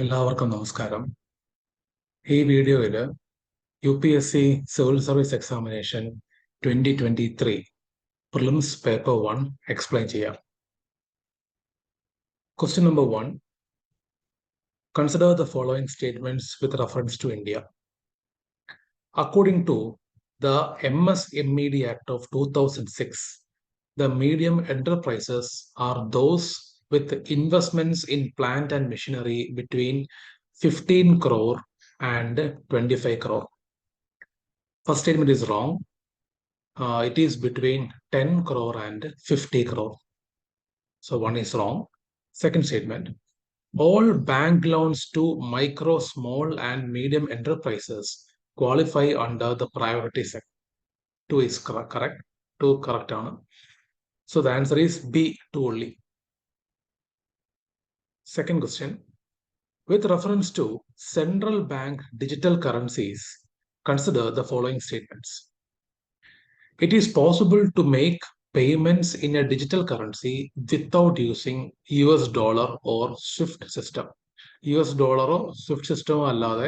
എല്ലാവർക്കും നമസ്കാരം. ഈ വീഡിയോയിൽ UPSC civil service examination 2023 prelims paper 1 explain ചെയ്യാം. Question number 1. Consider the following statements with reference to India. According to the MSMED Act of 2006, the medium enterprises are those with investments in plant and machinery between 15 crore and 25 crore. First statement is wrong. It is between 10 crore and 50 crore. So one is wrong. Second statement, all bank loans to micro, small and medium enterprises qualify under the priority sector. 2 is correct. 2 correct. So the answer is B, 2 only. Second question, with reference to central bank digital currencies, consider the following statements. It is possible to make payments in a digital currency without using US dollar or SWIFT system. US dollar or SWIFT system allade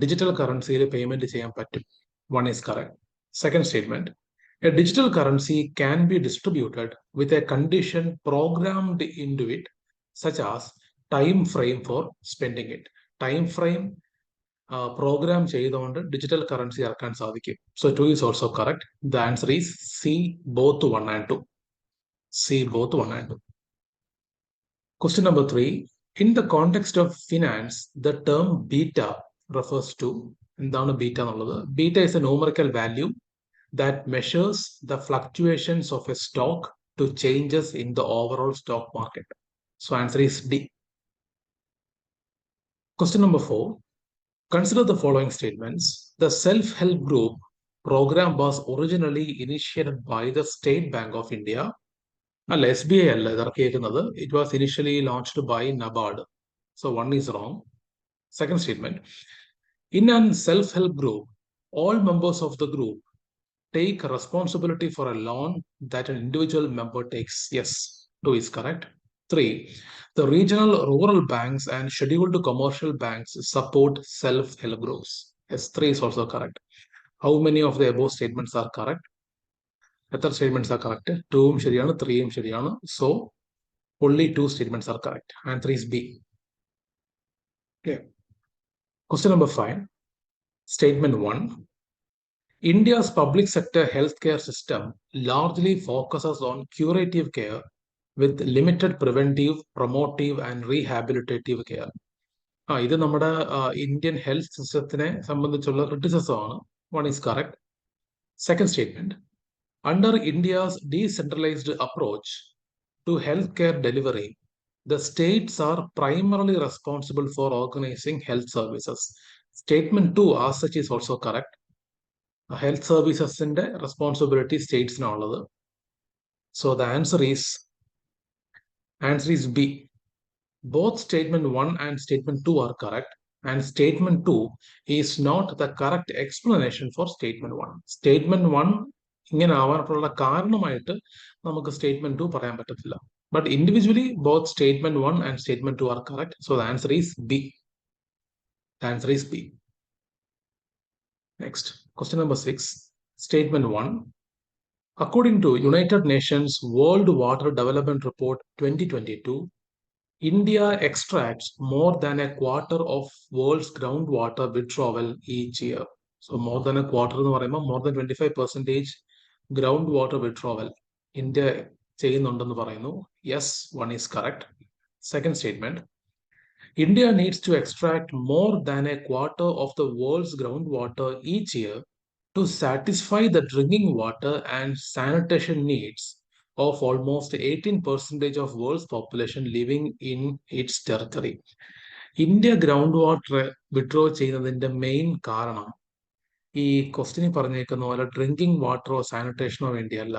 digital currency payment cheyan pattum. One is correct. Second statement, a digital currency can be distributed with a condition programmed into it, such as time frame for spending it. Time frame program ചെയ്തുകൊണ്ട് digital currency ഇറക്കാൻ സാധിക്കും. So 2 is also correct. The answer is C, both 1 and 2. C, both 1 and 2. Question number 3. In the context of finance, the term beta refers to, എന്താണ് beta എന്നുള്ളത്? Beta is a numerical value that measures the fluctuations of a stock to changes in the overall stock market. So answer is D. Question number 4. Consider the following statements. The self-help group program was originally initiated by the State Bank of India. SBI, it was initially launched by NABARD. So one is wrong. Second statement, in a self-help group, all members of the group take responsibility for a loan that an individual member takes. Yes, 2 is correct. 3. The regional rural banks and scheduled commercial banks support self-help groups. Yes, 3 is also correct. How many of the above statements are correct? Other statements are correct. 2 ശരിയാണ്, 3 ശരിയാണ്. So only 2 statements are correct. Answer is B. Okay. Question number 5. Statement 1. India's public sector healthcare system largely focuses on curative care with limited preventive, promotive and rehabilitative care. ഇത് നമ്മുടെ Indian health സിസ്റ്റത്തിനെ സംബന്ധിച്ചുള്ള ക്രിറ്റിസിസമാണ്. One is correct. Second statement, under India's decentralized approach to healthcare delivery, the states are primarily responsible for organizing health services. Statement 2 as such is also correct. Health services inde responsibility states nulladu. So the answer is B. Both statement 1 and statement 2 are correct, and statement 2 is not the correct explanation for statement 1. Statement 1 ഇങ്ങനെ ആവാനുള്ള കാരണമായിട്ട് നമുക്ക് statement 2 പറയാൻ പറ്റത്തില്ല. But individually, both statement 1 and statement 2 are correct. So the answer is B. The answer is B. Next, question number 6. Statement 1. According to United Nations World Water Development Report 2022, India extracts more than a quarter of world's groundwater withdrawal each year. So more than a quarter, more than 25% groundwater withdrawal. India ചെയ്യുന്നുണ്ടെന്ന് പറയുന്നു. Yes, 1 is correct. Second statement, India needs to extract more than a quarter of the world's groundwater each year to satisfy the drinking water and sanitation needs of almost 18% of world's population living in its territory. India groundwater withdraw ചെയ്യുന്നതിന്റെ main കാരണം ഈ ക്വസ്റ്റ്യനിൽ പറഞ്ഞേക്കുന്ന പോലെ drinking വാട്ടറോ സാനിറ്റേഷനോ വേണ്ടിയല്ല,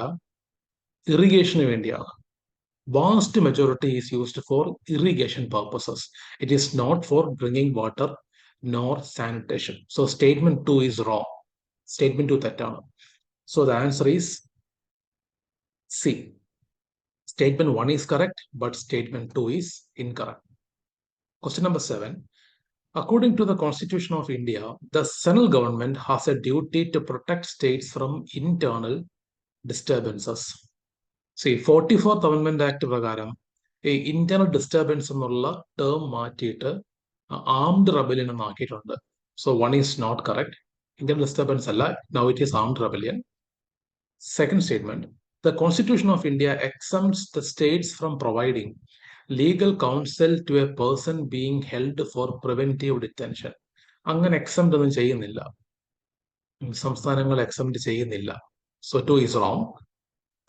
irrigation വേണ്ടിയാണ്. Vast majority is used for irrigation purposes. It is not for drinking water nor sanitation. So statement 2 is wrong. Statement 2 തെറ്റാണ്. So the answer is C. Statement 1 is correct, but statement 2 is incorrect. Question number 7. According to the Constitution of India, the central government has a duty to protect states from internal disturbances. See, 44th Amendment Act പ്രകാരം ഈ internal disturbance എന്നുള്ള term മാറ്റിയിട്ട് armed rebellion എന്നാക്കിയിട്ടുണ്ട്. So one is not correct. Internal disturbance അല്ല, now it is armed rebellion. Second statement, the Constitution of India exempts the states from providing legal counsel to a person being held for preventive detention. അങ്ങനെ exempt ഒന്നും ചെയ്യുന്നില്ല. സംസ്ഥാനങ്ങൾ exempt ചെയ്യുന്നില്ല. So 2 is wrong.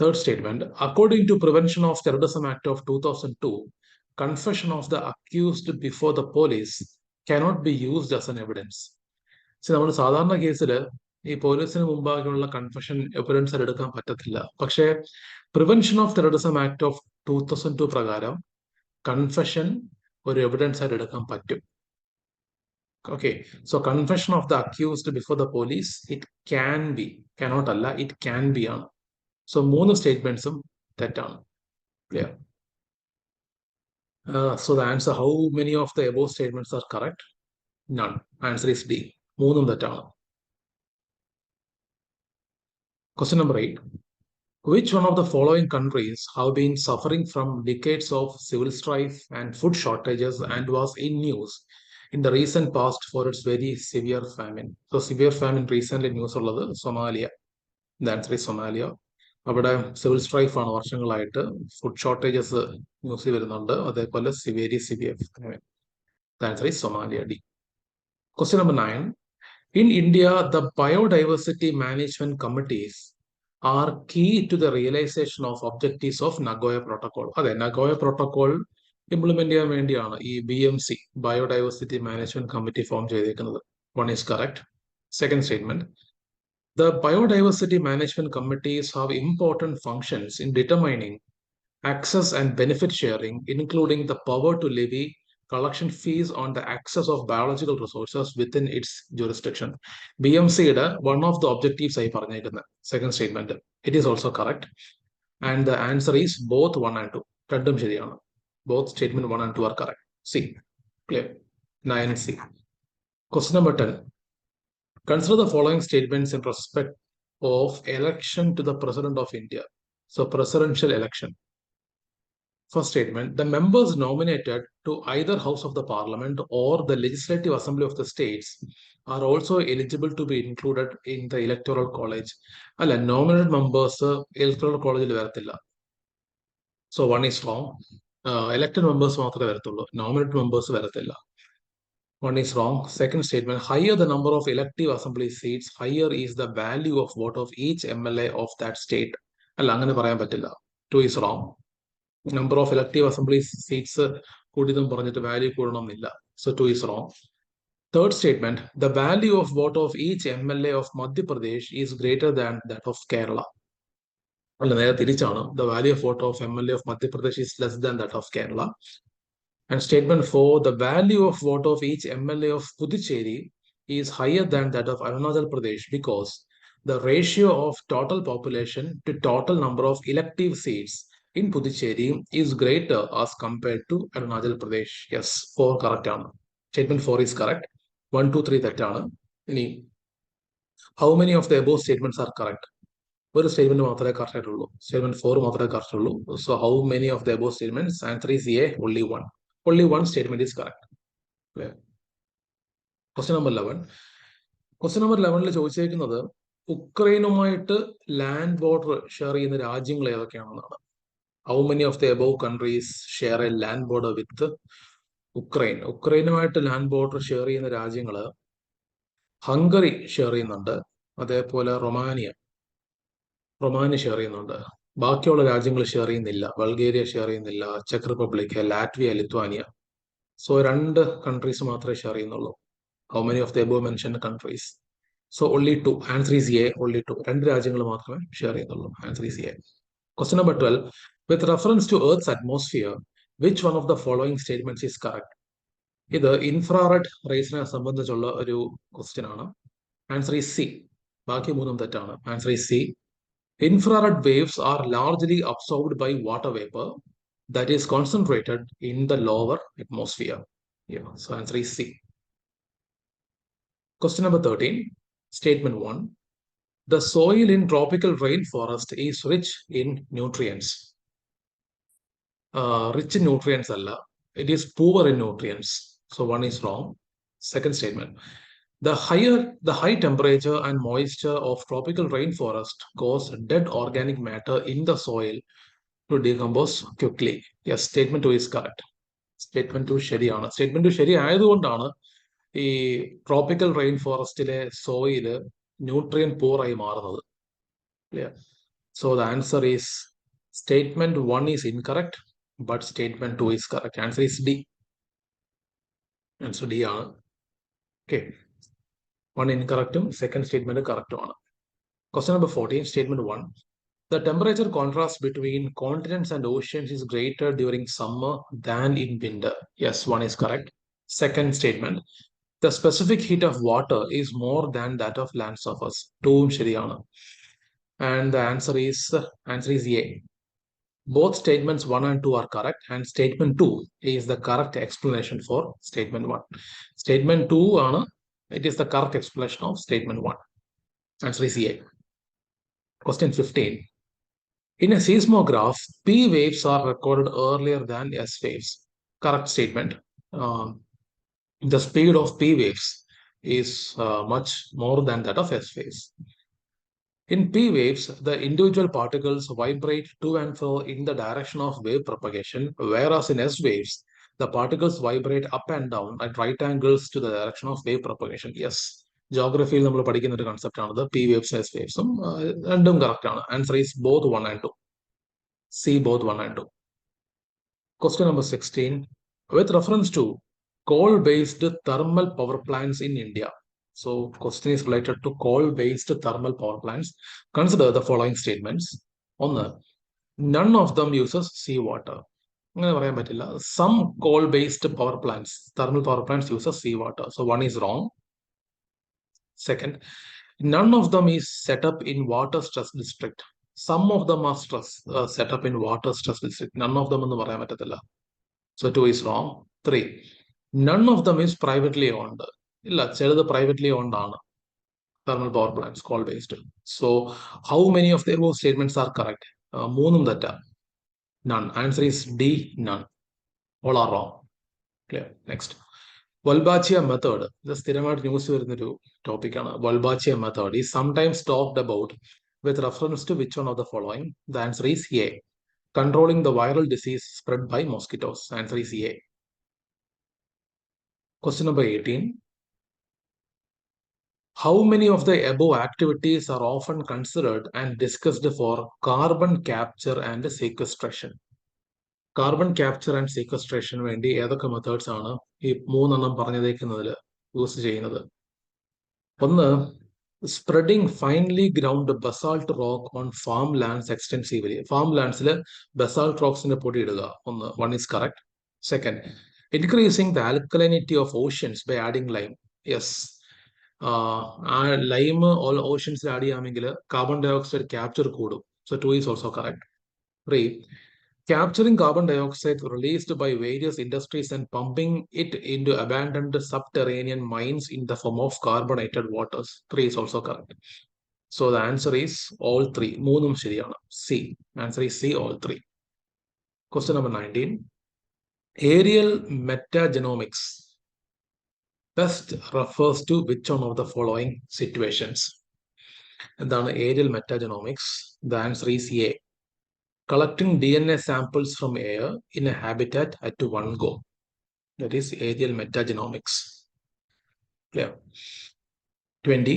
Third statement, according to Prevention of Terrorism Act of 2002, confession of the accused before the police cannot be used as an evidence. നമ്മൾ സാധാരണ കേസിൽ ഈ പോലീസിന് മുമ്പാകെയുള്ള കൺഫെഷൻ എവിഡൻസ് എടുക്കാൻ പറ്റത്തില്ല. പക്ഷേ prevention of terrorism act of 2002 പ്രകാരം confession ഒരു എവിഡൻസ് ആയിട്ട് എടുക്കാൻ പറ്റും. Okay, so confession of the accused before the police it can be, cannot അല്ല, ഇറ്റ് ക്യാൻ ബി ആണ്. സോ 3 സ്റ്റേറ്റ്മെന്റ്സും തെറ്റാണ്. Clear? So the answer, how many of the above statements are correct? None. Answer is D. 3 തെറ്റാണ്. Question number 8. Which one of the following countries have been suffering from decades of civil strife and food shortages and was in news in the recent past for its very severe famine? So severe famine recently news ഉള്ളത് Somalia. The answer is Somalia. അവിടെ civil strife ആണ് വർഷങ്ങളായിട്ട്, food shortages ന്യൂസിൽ വരുന്നുണ്ട്, അതേപോലെ very severe famine. The answer is Somalia, D. Question number 9. In India, the biodiversity management committees are key to the realization of objectives of Nagoya Protocol. അതെ, Nagoya Protocol implement ചെയ്യാൻ വേണ്ടിയാണ് ഈ BMC, biodiversity management committee form ചെയ്തേക്കുന്നത്. One is correct. Second statement, the biodiversity management committees have important functions in determining access and benefit sharing, including the power to levy collection fees on the access of biological resources within its jurisdiction. BMCയുടെ one of the objectives ആയി പറഞ്ഞേക്കുന്നത്. Second statement, it is also correct. And the answer is both 1 and 2. രണ്ടും ശരിയാണ്. Both statement 1 and 2 are correct. C. Clear? 9 C. Question number 10. Consider the following statements in respect of election to the President of India. So presidential election. First statement, the members nominated to either house of the parliament or the legislative assembly of the states are also eligible to be included in the electoral college. Alla, nominated members electoral college varathilla. So one is wrong. Elected members മാത്രമേ വരത്തുള്ളൂ, nominated members വരത്തില്ല. One is wrong. Second statement, higher the number of elective assembly seats, higher is the value of vote of each MLA of that state. അല്ല, അങ്ങനെ പറയാൻ പറ്റില്ല. 2 is wrong. Number of elective assembly seats കൂടിയതും പറഞ്ഞിട്ട് value കൂടണമെന്നില്ല. So 2 is wrong. Third statement, the value of vote of each MLA of Madhya Pradesh is greater than that of Kerala. അല്ല, നേരെ തിരിച്ചാണ്. The value of vote of MLA of Madhya Pradesh is less than that of Kerala. And statement 4, the value of vote of each MLA of Puducherry is higher than that of Arunachal Pradesh because the ratio of total population to total number of elective seats in Puducherry is greater as compared to Arunachal Pradesh. Yes, 4 correct. Statement 4 is correct. 1, 2, 3 തെറ്റാണ്. ഇനി how many of the above statements are correct? ഒരു statement മാത്രമേ correct ആയിട്ടുള്ളൂ. Statement 4 മാത്രമേ correct ഉള്ളൂ. So how many of the above statements? Answer is A, only 1. Only one statement is correct. Clear? Question number 11. Question number 11 ചോദിച്ചേക്കുന്നത് ഉക്രൈനുമായിട്ട് land border share ചെയ്യുന്ന രാജ്യങ്ങൾ ഏതൊക്കെയാണെന്നാണ്. How many of the above countries share a land border with Ukraine? ഉക്രൈനുമായിട്ട് land border share ചെയ്യുന്ന രാജ്യങ്ങള് Hungary share ചെയ്യുന്നുണ്ട്, അതേപോലെ റൊമാനിയ ഷെയർ ചെയ്യുന്നുണ്ട്. ബാക്കിയുള്ള രാജ്യങ്ങൾ ഷെയർ ചെയ്യുന്നില്ല. ബൾഗേറിയ ഷെയർ ചെയ്യുന്നില്ല, check republic, Latvia, Lithuania. So 2 countries മാത്രമേ ഷെയർ ചെയ്യുന്നുള്ളൂ. How many of the above mentioned countries? So only 2. Answer is A, only 2. 2 രാജ്യങ്ങൾ മാത്രമേ ഷെയർ ചെയ്യുന്നുള്ളൂ. Answer is A. Question number 12. With reference to Earth's atmosphere, which one of the following statements is correct? ഇത് infrared റേസിനെ സംബന്ധിച്ചുള്ള ഒരു question ആണ്. Answer is C. ബാക്കി 3 തെറ്റാണ്. Answer is C. Infrared waves are largely absorbed by water vapor that is concentrated in the lower atmosphere. Yeah, so answer is C. Question number 13, statement 1. The soil in tropical rainforest is rich in nutrients. Rich in nutrients, Allah. It is poor in nutrients. So one is wrong. Second statement. The high temperature and moisture of tropical rainforest cause dead organic matter in the soil to decompose quickly. Yes, statement 2 is correct. Statement 2 ശരിയാണ്. Statement 2 ശരിയായതുകൊണ്ടാണ് ഈ tropical rain ഫോറസ്റ്റിലെ soil nutrient പൂർ ആയി മാറുന്നത്. Clear? So the answer is statement 1 is incorrect, but statement 2 is correct. Answer is D. Answer D ആണ്. Okay. One incorrect, second statement correct ആണ്. Question number 14, statement 1. The temperature contrast between continents and oceans is greater during summer than in winter. Yes, one is correct. Second statement. The specific heat of water is more than that of land surface. Two ശരിയാണ്. And the answer is A. Both statements 1 and 2 are correct, and statement 2 is the correct explanation for statement 1. Statement 2 it is the correct explanation of statement 1. Answer is A. Question 15. In a seismograph, P waves are recorded earlier than S waves. Correct statement. The speed of P waves is much more than that of S waves. In P waves, the individual particles vibrate to and fro in the direction of wave propagation, whereas in S waves, the particles vibrate up and down at right angles to the direction of wave propagation. Yes, geography നമ്മൾ പഠിക്കുന്ന ഒരു concept ആണ് P waves S waves രണ്ടും correct ആണ്. Answer is both 1 and 2. C, both 1 and 2. Question number 16. With reference to coal-based thermal power plants in India. So question is related to coal-based thermal power plants. Consider the following statements. On none of them uses seawater. Some coal-based power plants, thermal power plants uses seawater. So one is wrong. Second, none of them is set up in water stress district. Some of them are set up in water stress district. None of them എന്ന് പറയാൻ പറ്റത്തില്ല. So 2 is wrong. 3. None of them is privately owned. ഇല്ല, ചിലത് privately owned ആണ്. Thermal power plants, coal based. So how many of their statements are correct? മൂന്നും തെറ്റാ. None. Answer is D, none. All are wrong. Clear. Next. Volbachia method. ഇത് സ്ഥിരമായിട്ട് news വരുന്നൊരു ടോപ്പിക്കാണ്. Volbachia method is sometimes talked about with reference to which one of the following? The answer is A. Controlling the viral disease spread by mosquitoes. Answer is A. Question number 18. How many of the above activities are often considered and discussed for carbon capture and sequestration? Carbon capture and sequestration വേണ്ടി ഏതൊക്കെ methods ആണ് ഈ മൂന്നെണ്ണം പറഞ്ഞതേക്കുന്നതിൽ use ചെയ്യുന്നത്? ഒന്ന്, spreading finely ground basalt rock on farmlands extensively. Farmlandsൽ basalt rocksന്റെ പൊടി ഇടുക. One is correct. Second, increasing the alkalinity of oceans by adding lime. Yes. Lime oceans add ചെയ്യാമെങ്കിൽ carbon dioxide capture കൂടും. So 2 is also correct. 3, capturing carbon dioxide released by various industries and pumping it into abandoned subterranean mines in the form of carbonated waters. 3 is also correct. So the answer is all 3. മൂന്നും ശരിയാണ്. C. Answer is C, all 3. Question number 19. Aerial metagenomics best refers to which one of the following situations? എന്താണ് aerial metagenomics? The answer is A. Collecting DNA samples from air in a habitat at one go. That is aerial metagenomics. Clear? 20.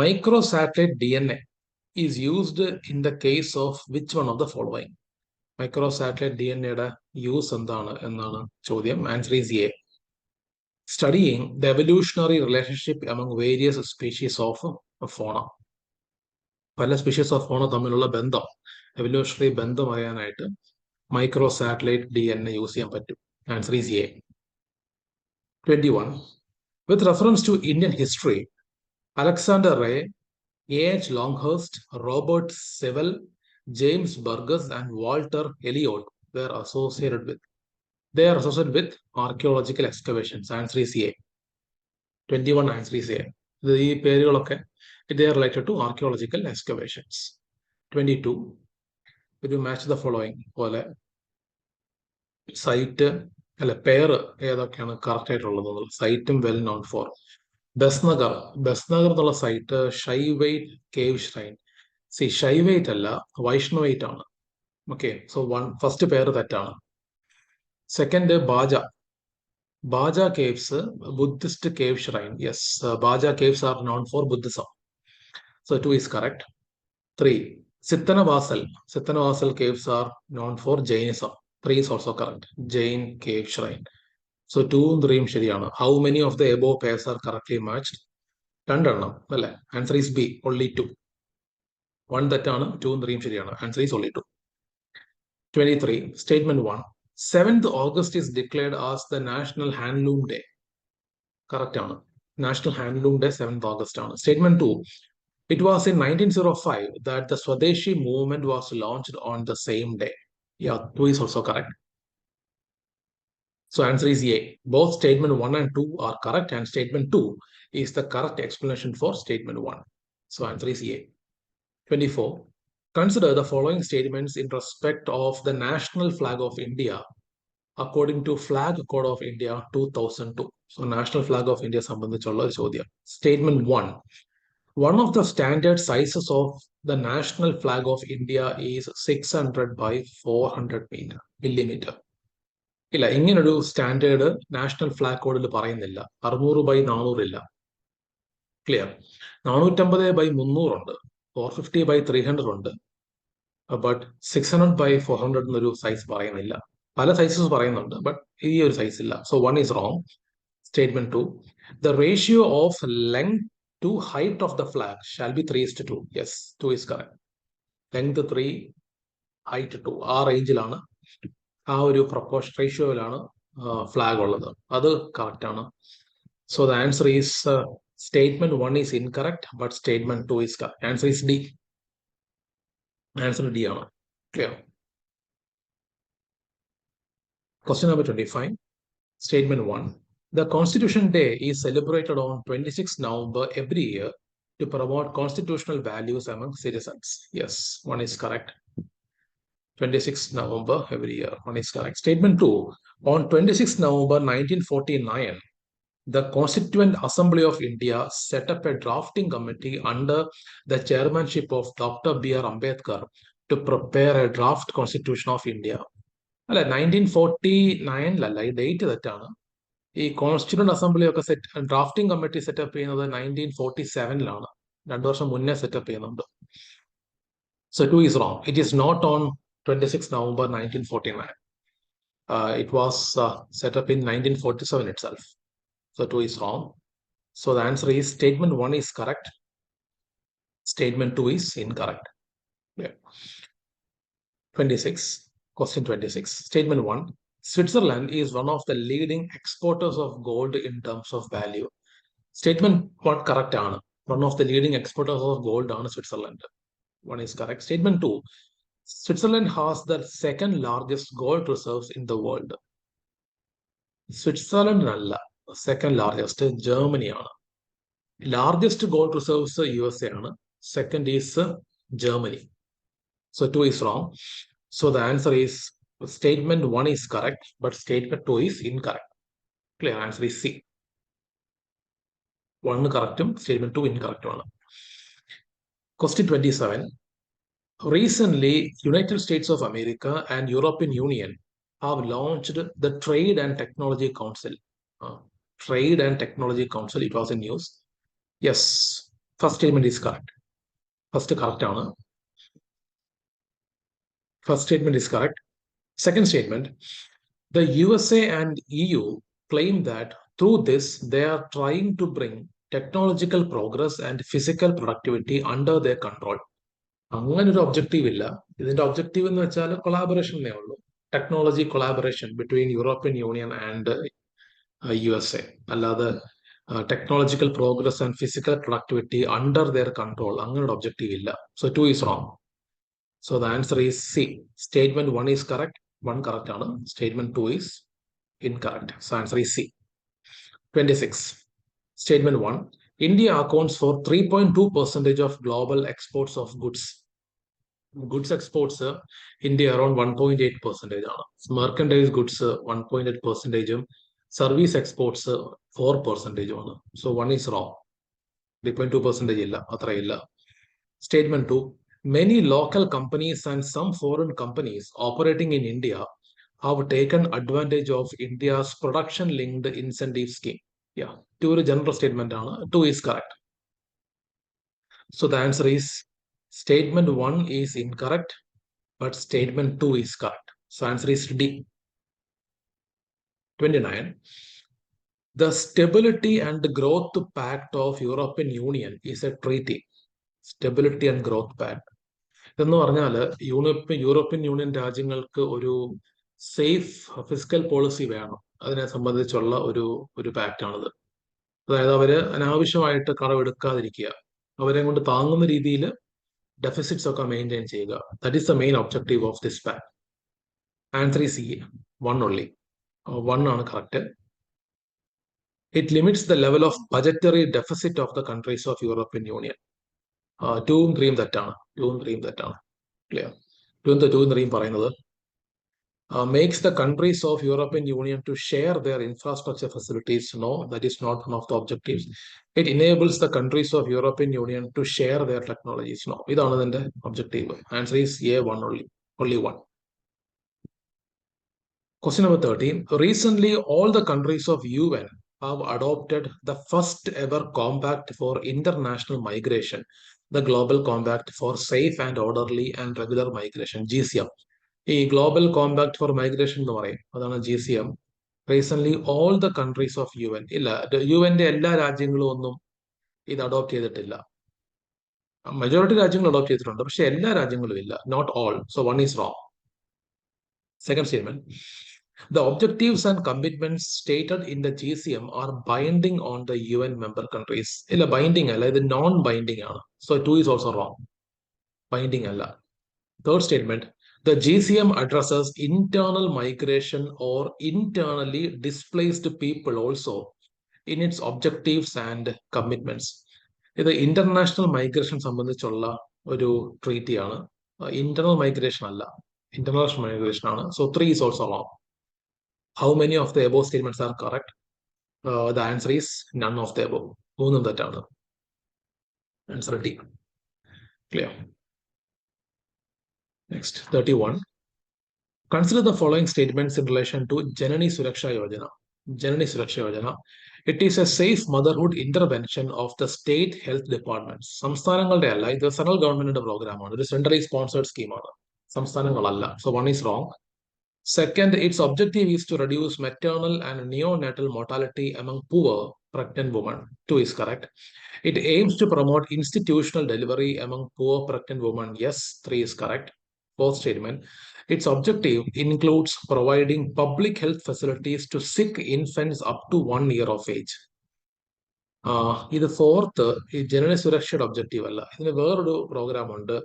Microsatellite DNA is used in the case of which one of the following? Microsatellite DNA use എന്നാണ് ചോദ്യം. Answer is A. Studying the evolutionary relationship among various species of fauna. പല species of ഫോണ തമ്മിലുള്ള ബന്ധം, evolutionary ബന്ധം അറിയാനായിട്ട് മൈക്രോസാറ്റലൈറ്റ് DNA use ചെയ്യാൻ പറ്റും. Answer is A. 21. With reference to Indian history, Alexander Ray, A.H. Longhurst, Robert Sewell, James Burgess, and Walter Elliot were associated with. They are associated with archaeological excavations. Answer is A. 21 answer is A. ഈ പേരുകളൊക്കെ they are related to archaeological excavations. 22. ഒരു match the following പോലെ site അല്ല പേര് ഏതൊക്കെയാണ് correct ആയിട്ടുള്ളത് സൈറ്റും well known for Besnagar എന്നുള്ള site Shaivite cave shrine Shaivite അല്ല വൈഷ്ണവൈറ്റ് ആണ്. ഓക്കെ, സോ ഫസ്റ്റ് പേര് തെറ്റാണ്. Second Bhaja caves Buddhist cave shrine. Yes, Bhaja caves are known for Buddhism, so 2 is correct. 3. Sittanavasal caves are known for Jainism. 3 is also correct. Jain cave shrine. So 2 ഉം 3 ഉം ശരിയാണ്. How many of the above pairs are correctly matched? 2 എണ്ണം അല്ലേ? Answer is B. Only 2. 1 തെറ്റാണ്, 2 ഉം 3 ഉം ശരിയാണ്. Answer is only 2. 23. Statement 1. 7th August is declared as the National Handloom Day. Correct ആണ്. National Handloom Day 7th August ആണ്. Statement 2. It was in 1905 that the Swadeshi movement was launched on the same day. Yeah, 2 is also correct. So answer is A. Both statement 1 and 2 are correct, and statement 2 is the correct explanation for statement 1. So answer is A. 24. Consider the following statements in respect of the national flag of India according to Flag Code of India 2002. So National Flag of India സംബന്ധിച്ചുള്ള ഒരു ചോദ്യം. Statement 1. One of the standard sizes of the national flag of India is 600 by 400 millimeter. ഇല്ല, ഇങ്ങനൊരു standard national flag കോഡിൽ പറയുന്നില്ല. 600 by 400 ഇല്ല. Clear. 450 by 300 ഉണ്ട്, 450 by 300 ഉണ്ട്, ബട്ട് 600 by 400 എന്നൊരു സൈസ് പറയുന്നില്ല. പല സൈസസ് പറയുന്നുണ്ട്, ബട്ട് ഈ ഒരു സൈസ് ഇല്ല. So 1 is wrong. Statement 2. The ratio of length to height of the flag shall be 3:2. Yes, 2 is correct. Length 3, height 2. ആ റേഞ്ചിലാണ്, ആ ഒരു പ്രൊപ്പോർഷൻ റേഷ്യോയിലാണ് ഫ്ലാഗ് ഉള്ളത്. അത് കറക്റ്റ് ആണ്. So the answer is statement 1 is incorrect, but statement 2 is correct. Answer is D. Answer D ആണ്. Clear. Question number 25. Statement 1. The Constitution Day is celebrated on 26 November every year to promote constitutional values among citizens. Yes, 1 is correct. 26 November every year. 1 is correct. Statement 2. On 26 November 1949, the Constituent Assembly of India set up a drafting committee under the chairmanship of Dr. B.R. Ambedkar to prepare a draft Constitution of India. അല്ല, 1949 ഈ date തെറ്റാണ്. ഈ constituent assembly ഒക്കെ drafting committee setup ചെയ്യുന്നത് 1947 2 വർഷം മുന്നേ setup ചെയ്യുന്നുണ്ട്. So 2 is wrong. It is not on 26 November 1949. It was set up in 1947 itself. So 2 is wrong. So the answer is statement 1 is correct. Statement 2 is incorrect. Yeah. 26. Question 26. Statement 1. Switzerland is one of the leading exporters of gold in terms of value. Statement 1 correct ആണ്. One of the leading exporters of gold ആണ് Switzerland. 1 is correct. Statement 2. Switzerland has the second largest gold reserves in the world. Switzerland അല്ല, second largest Germany ആണ്. Largest gold reserves USA ആണ്. Second is Germany. So 2 is wrong. So the answer is statement 1 is correct, but statement 2 is incorrect. Clear. Answer is C. 1 correct, statement 2 incorrect. Question 27. Recently, United States of America and European Union have launched the Trade and Technology Council. Trade and Technology Council, it was in news. Yes, first statement is correct. First correct. First statement is correct. Second statement, the USA and EU claim that through this, they are trying to bring technological progress and physical productivity under their control. അങ്ങനെ ഒരു objective ഇല്ല. ഇതിന്റെ objective എന്ന് വെച്ചാൽ collaboration എന്നേ ഉള്ളൂ. Technology collaboration between European Union and USA. അല്ലാതെ technological progress and physical productivity under their control അങ്ങനെ ഒരു ഒബ്ജക്റ്റീവ് ഇല്ല. So 2 is wrong. So the answer is C. Statement 1 is correct. 1 correct ആണ്. Statement 2 is Incorrect. So answer is C. 26. Statement 1. India accounts for 3.2% of global exports of goods. Goods exports, India around 1.8%. Merchandise goods 1.8%. Service exports 4%. So 1 is wrong. 3.2% Statement 2. Many local companies and some foreign companies operating in India have taken advantage of India's production-linked incentive scheme. Yeah, 2 is general statement. 2 is correct. So the answer is statement 1 is incorrect, but statement 2 is correct. So answer is D. 29. The Stability and Growth Pact of European Union is a treaty. Stability and Growth Pact. എന്ന് പറഞ്ഞാൽ European union രാജ്യങ്ങൾക്ക് ഒരു safe physical policy വേണം. അതിനെ സംബന്ധിച്ചുള്ള ഒരു പാക്റ്റാണിത്. അതായത് അവര് അനാവശ്യമായിട്ട് കടമെടുക്കാതിരിക്കുക, അവരെ കൊണ്ട് താങ്ങുന്ന രീതിയിൽ ഡെഫിസിറ്റ്സ് ഒക്കെ മെയിൻറ്റെയിൻ ചെയ്യുക. That is the main objective of this pact. Answer is C, 1 only. 1 ആണ് correct. It limits the level of budgetary deficit of the countries of European Union. 2-ഉം 3-ഉം തെറ്റാണ്. 2-ഉം 3-ഉം തെറ്റാണ്. ക്ലിയർ. 2-ഉം 3-ഉം പറയുന്നത് makes the countries of European Union to share their infrastructure facilities. No, that is not one of the objectives. It enables the countries of European Union to share their technologies. No, ഇതാണ് അതിന്റെ objective. Answer is A, 1 only. Only 1. Question number 13. Recently, all the countries of UN have adopted the first ever compact for international migration, the Global Compact for Safe and Orderly and Regular Migration, GCM. ഈ global compact four migration എന്ന് പറയും, അതാണ് GCM. Recent all the countries of UN, ഇല്ല, UN-ന്റെ എല്ലാ രാജ്യങ്ങളും ഒന്നും ഇത് adopt ചെയ്തിട്ടില്ല. മെജോറിറ്റി രാജ്യങ്ങൾ അഡോപ്റ്റ് ചെയ്തിട്ടുണ്ട്, പക്ഷെ എല്ലാ രാജ്യങ്ങളും ഇല്ല. Not all. So 1 is wrong. Second statement. The objectives and commitments stated in the GCM are binding on the UN member countries. ഇല്ല, ബൈൻഡിങ് അല്ല, ഇത് നോൺ ബൈൻഡിങ് ആണ്. So 2 is also wrong. Binding അല്ല. Third statement. The GCM addresses internal migration or internally displaced people also in its objectives and commitments. ഇത് international migration സംബന്ധിച്ചുള്ള ഒരു treaty ആണ്. Internal migration അല്ല, ഇന്റർനാഷണൽ മൈഗ്രേഷൻ ആണ്. So 3 is also wrong. How many of the above statements are correct? The answer is none of the above. 3 തെറ്റാണ്. Answer D. Clear. Next, 31. Consider the following statements in relation to Janani Suraksha Yojana. Janani Suraksha Yojana. It is a safe motherhood intervention of the state health departments. സംസ്ഥാനങ്ങളുടെ അല്ല, ഇത് central ഗവൺമെന്റിന്റെ പ്രോഗ്രാമാണ്. ഒരു centrally sponsored സ്കീമാണ്. സംസ്ഥാനങ്ങളല്ല. So 1 is wrong. Second, its objective is to reduce maternal and neonatal mortality among poor pregnant women. 2 is correct. It aims to promote institutional delivery among poor pregnant women. Yes, 3 is correct. Fourth statement. Its objective includes providing public health facilities to sick infants up to 1 year of age. ഇത് fourth, ഈ ജനനി സുരക്ഷയുടെ objective അല്ല. ഇതിന് വേറൊരു programme ഉണ്ട്,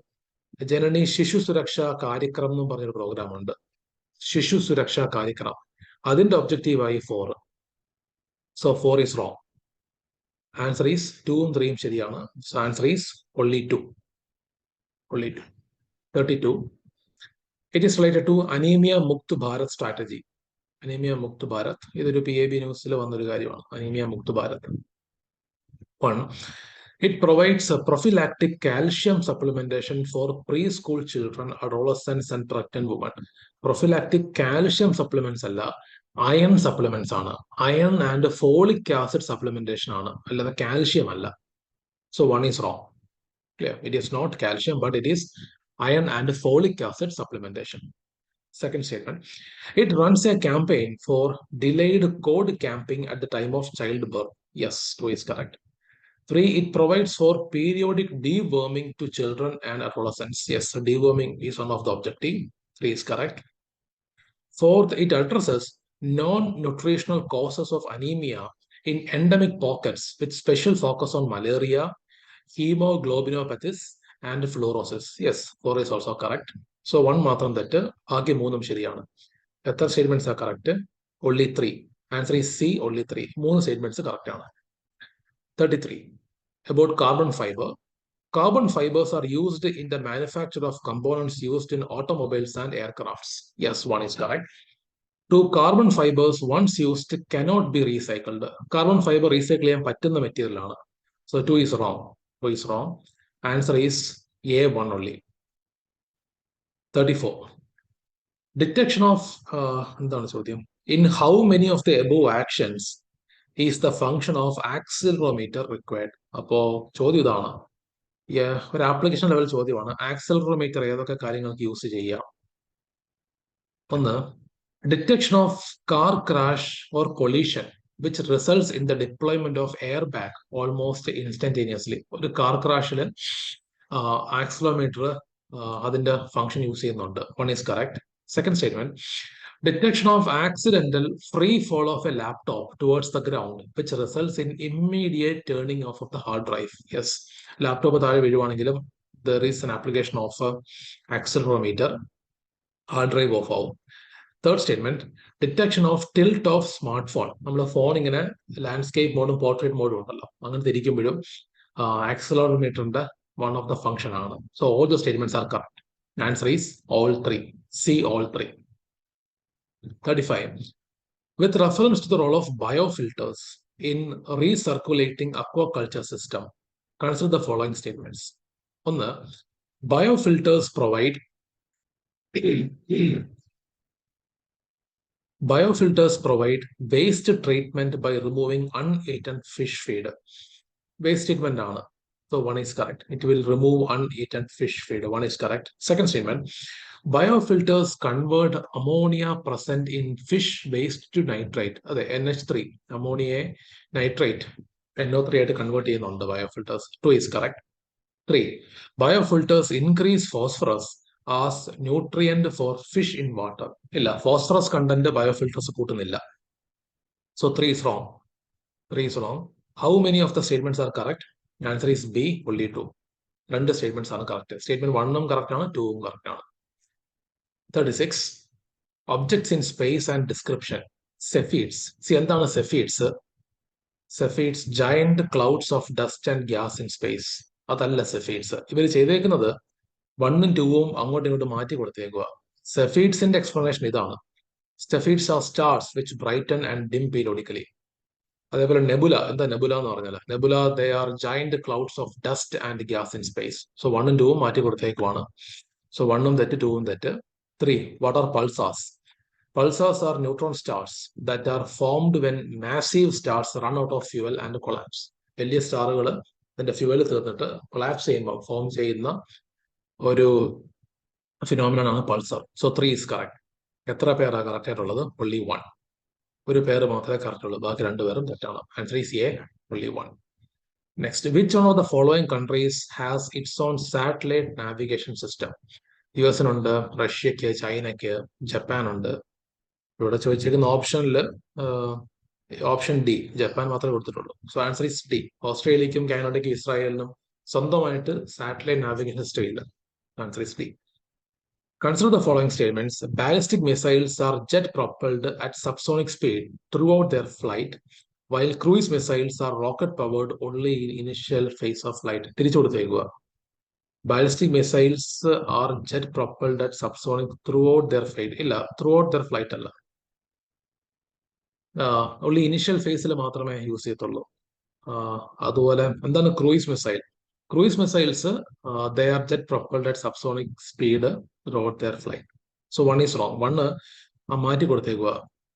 ജനനി ശിശു സുരക്ഷാ കാര്യക്രം എന്നും പറഞ്ഞൊരു പ്രോഗ്രാം ഉണ്ട്. ശിശു സുരക്ഷാ കാര്യക്രം, അതിന്റെ ഒബ്ജക്റ്റീവായി 4. So 4 is wrong. Answer is 2-ഉം 3-ഉം ശരിയാണ്. So answer is only 2. Only 2. 32. It is related to Anemia Mukt Bharat strategy. Anemia Mukt Bharat. ഇതൊരു PAB ന്യൂസിൽ വന്നൊരു കാര്യമാണ്. Anemia Mukt Bharat. 1. It provides a prophylactic calcium supplementation for preschool children, adolescents and pregnant women. Prophylactic calcium supplements അല്ല, iron supplements ആണ്. Iron and folic acid supplementation ആണ്, അല്ലാതെ calcium അല്ല. So 1 is wrong. Clear. It is not calcium, but it is iron and folic acid supplementation. Second statement. It runs a campaign for delayed code camping at the time of childbirth. Yes, 2 is correct. 3. It provides for periodic deworming to children and adolescents. Yes, deworming is one of the objective. 3 is correct. Fourth, it addresses non-nutritional causes of anemia in endemic pockets with special focus on malaria, hemoglobinopathies and fluorosis. Yes, 4 is also correct. So 1 മാത്രം തെറ്റ്, ബാക്കി 3-ഉം ശരിയാണ്. എത്ര statements are correct? only 3. Answer is C, only 3. 3 statements correct ആണ്. 33. About carbon fiber. Carbon fibers are used in the manufacture of components used in automobiles and aircrafts. Yes, one is correct. 2. Carbon fibers once used cannot be recycled. Carbon fiber recycle ചെയ്യാൻ പറ്റുന്ന material ആണ്. So 2 is wrong. 2 is wrong. Answer is A, 1 only. 34. Detection of എന്താണ് ചോദ്യം? In how many of the above actions is the function of accelerometer required? അപ്പോ ചോദ്യം ഇതാണ്. ഒരു application level ചോദ്യമാണ്. ആക്സലറോമീറ്റർ ഏതൊക്കെ കാര്യങ്ങൾക്ക് യൂസ് ചെയ്യാം? ഒന്ന്, detection of car crash or collision which results in the deployment of air bag almost instantaneously. ഒരു കാർ ക്രാഷിൽ ആക്സലറോമീറ്റർ അതിന്റെ ഫംഗ്ഷൻ യൂസ് ചെയ്യുന്നുണ്ട്. One is correct. Second statement, detection of accidental free fall of a laptop towards the ground, which results in immediate turning off of the hard drive. Yes, laptop താഴെ വീഴുവാണെങ്കിലും there is an application of accelerometer, hard drive off ആവും. Third statement, detection of tilt of smartphone. നമ്മുടെ phone ഇങ്ങനെ landscape മോഡും portrait മോഡും ഉണ്ടല്ലോ, അങ്ങനെ തിരിക്കുമ്പോഴും ആക്സലറോമീറ്ററിന്റെ one of the function ആണ്. So all the statements are correct. Answer is all 3. C, all 3. 35. With reference to the role of biofilters in recirculating aquaculture system, consider the following statements. One, biofilters provide waste treatment by removing uneaten fish feed. Waste treatment ആണ്. So one is correct. It will remove uneaten fish feed. One is correct. Second statement, biofilters convert ammonia present in fish waste to nitrate. അതെ, NH3, ammonia nitrate, NO3 ആയിട്ട് convert ചെയ്യുന്നുണ്ട് biofilters. 2 is correct. 3. Biofilters increase phosphorus as nutrient for fish in water. ഇല്ല, phosphorus content biofilters കൂട്ടുന്നില്ല. So 3 is wrong. 3 is wrong. How many of the statements are correct? Answer is B, only 2. രണ്ട് statements ആണ് correct. Statement 1 correct ആണ്, 2 correct ആണ്. 36. Objects in space and description. Cepheids. എന്താണ് cepheids? Cepheids, giant clouds of dust and gas in space. അതല്ല cepheids. ഇവർ ചെയ്തേക്കുന്നത് 1ഉം 2ഉം അങ്ങോട്ടും ഇങ്ങോട്ടും മാറ്റി കൊടുത്തേക്കുക. Cepheidsന്റെ എക്സ്പ്ലനേഷൻ ഇതാണ്. Cepheids are stars which brighten and dim periodically. അതേപോലെ നെബുല. എന്താ നെബുല എന്ന് പറഞ്ഞാൽ? Nebula, they are giant clouds of dust and gas in space. So 1ഉം 2ഉം മാറ്റി കൊടുത്തേക്കുവാണ്. സോ 1ഉം തെറ്റ്, 2ഉം തെറ്റ്. 3. What are pulsars? Pulsars are neutron stars that are formed when massive stars run out of fuel and collapse. വലിയ സ്റ്റാറുകൾ അതിന്റെ fuel തീർന്നിട്ട് collapse ചെയ്യുമ്പോൾ ഫോം ചെയ്യുന്ന ഒരു ഫിനോമിനൻ ആണ് പൾസർ. So 3 is correct. എത്ര പേരാണ് കറക്റ്റ് ആയിട്ടുള്ളത്? only 1. ഒരു പേര് മാത്രമേ കറക്റ്റ് ഉള്ളൂ, ബാക്കി രണ്ടുപേരും തെറ്റാണ്. Answer is A, only 1. Next, which one of the following countries has its own satellite navigation system? US-നുണ്ട്, റഷ്യക്ക്, ചൈനയ്ക്ക്, ജപ്പാൻ ഉണ്ട്. ഇവിടെ ചോദിച്ചിരിക്കുന്ന ഓപ്ഷനിൽ ഓപ്ഷൻ ഡി, ജപ്പാൻ മാത്രമേ കൊടുത്തിട്ടുള്ളൂ. So answer is D. ഓസ്ട്രേലിയക്കും കാനഡയ്ക്കും ഇസ്രായേലിനും സ്വന്തമായിട്ട് സാറ്റലൈറ്റ് നാവിഗേഷൻ സിസ്റ്റം ഇല്ല. Answer is D. Consider the following statements. Ballistic missiles are jet propelled at subsonic speed throughout their flight, while cruise missiles are rocket powered only in initial phase of flight. തിരിച്ചു കൊടുത്തേക്കുക. Ballistic missiles are jet propelled at subsonic throughout their flight. ഇല്ല, throughout their flight അല്ല. only initial phase മാത്രമേ use ചെയ്യത്തുള്ളൂ. അതുപോലെ എന്താണ് cruise missile? Cruise missiles, they are jet propelled at subsonic speed throughout their flight. So 1 is wrong. 1 മാറ്റി കൊടുത്തേക്കുക.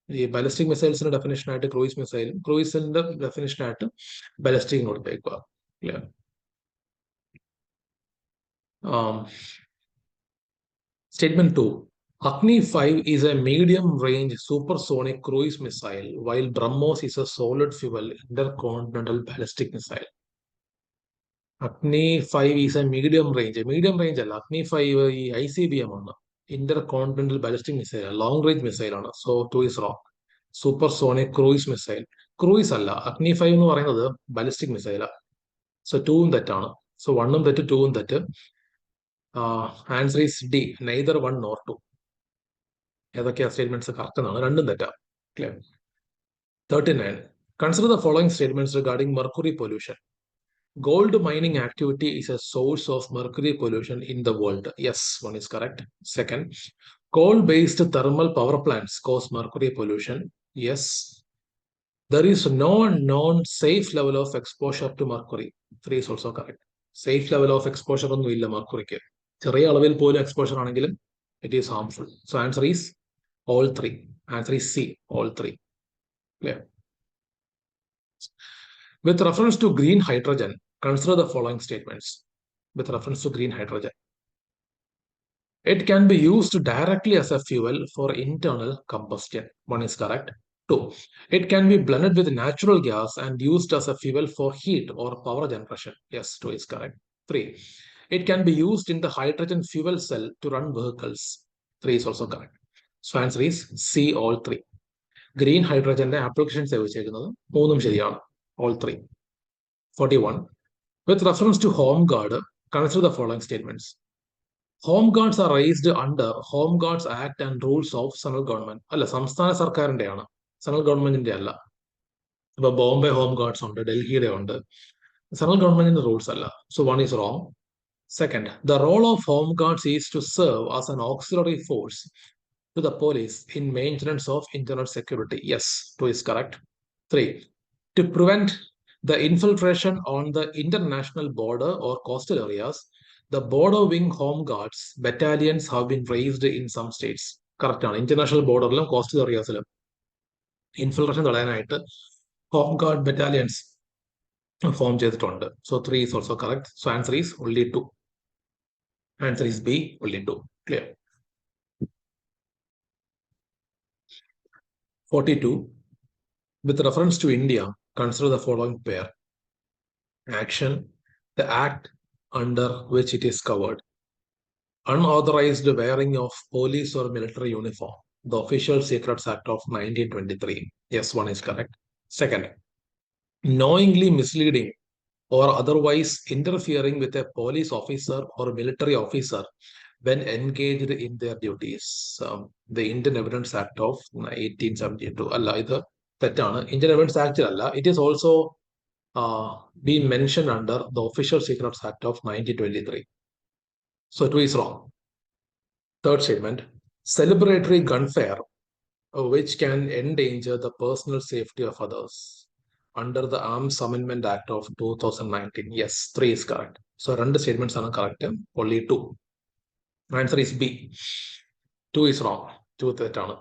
ഈ ballistic മിസൈൽസിന്റെ definition ആയിട്ട് cruise മിസൈലും ക്രൂയിസിന്റെ definition ആയിട്ട് ballistic കൊടുത്തേക്കുക. Statement 2. Agni 5 is a medium range supersonic cruise missile, while BrahMos is a solid fuel intercontinental ballistic missile. Agni 5 is a medium range. Medium range അല്ല, Agni 5 ഈ ICBM ആണ്, intercontinental ballistic missile, long range missile ആണ്. So 2 is wrong. Supersonic cruise missile, cruise അല്ല. Agni 5 എന്ന് പറയുന്നത് ballistic മിസൈലാ. So 2ഉം തെറ്റാണ്. So 1ഉം തെറ്റ്, 2ഉം തെറ്റ്. Answer is D, neither 1 nor 2. ഏതൊക്കെയാ സ്റ്റേറ്റ്മെന്റ്സ് കറക്റ്റ് എന്നാണ്? രണ്ടും തെറ്റാ. Clear. 39. Consider the following statements regarding mercury pollution. Gold mining activity is a source of mercury pollution in the world. Yes, one is correct. Second, coal-based thermal power plants cause mercury pollution. Yes. There is no known safe level of exposure to mercury. 3 is also correct. Safe level of exposure ഒന്നുമില്ല mercuryക്ക്. ചെറിയ അളവിൽ പോലും exposure ആണെങ്കിലും it is harmful. So answer is all three. Answer is C, all three. Clear. With reference to green hydrogen, consider the following statements. With reference to green hydrogen, it can be used directly as a fuel for internal combustion. One is correct. Two, it can be blended with natural gas and used as a fuel for heat or power generation. Yes, two is correct. Three, it can be used in the hydrogen fuel cell to run vehicles. Three is also correct. So answer is C, all three. Green hydrogen applications മൂന്നും ശരിയാണ്. All three. 41. With reference to home guard, consider the following statements. Home guards are raised under Home Guards Act and rules of central government. അല്ല, സംസ്ഥാന സർക്കാരിന്റെയാണ്, central ഗവൺമെന്റിന്റെ അല്ല. ഇപ്പൊ Bombay home guards ഉണ്ട്, ഡൽഹിയുടെ ഉണ്ട്. സെൻട്രൽ ഗവൺമെന്റിന്റെ റൂൾസ് അല്ല. So one is wrong. Second, the role of home guards is to serve as an auxiliary force to the police in maintenance of internal security. Yes, two is correct. Three, to prevent the infiltration on the international border or coastal areas, the border wing home guards battalions have been raised in some states. Correct ആണ്. International ബോർഡറിലും coastal ഏരിയാസിലും infiltration തടയാനായിട്ട് home guard battalions form ചെയ്തിട്ടുണ്ട്. So 3 is also correct. So answer is only 2. Answer is B, only 2. Clear. 42. With reference to India, consider the following pair. Action, the act under which it is covered. Unauthorized wearing of police or military uniform. The Official Secrets Act of 1923. Yes, one is correct. Second, knowingly misleading or otherwise interfering with a police officer or military officer when engaged in their duties. The Indian Evidence Act of 1872. അല്ല, ഇത് തെറ്റാണ്. Indian Evidence Act അല്ല. It is also being mentioned under the Official Secrets Act of 1923. So 2 is wrong. Third statement, celebratory gunfire which can endanger the personal safety of others under the Arms Amendment Act of 2019. Yes, 3 is correct. So രണ്ട് statements are correct. Only 2. Answer is B. 2 is wrong. 2 തെറ്റാണ്.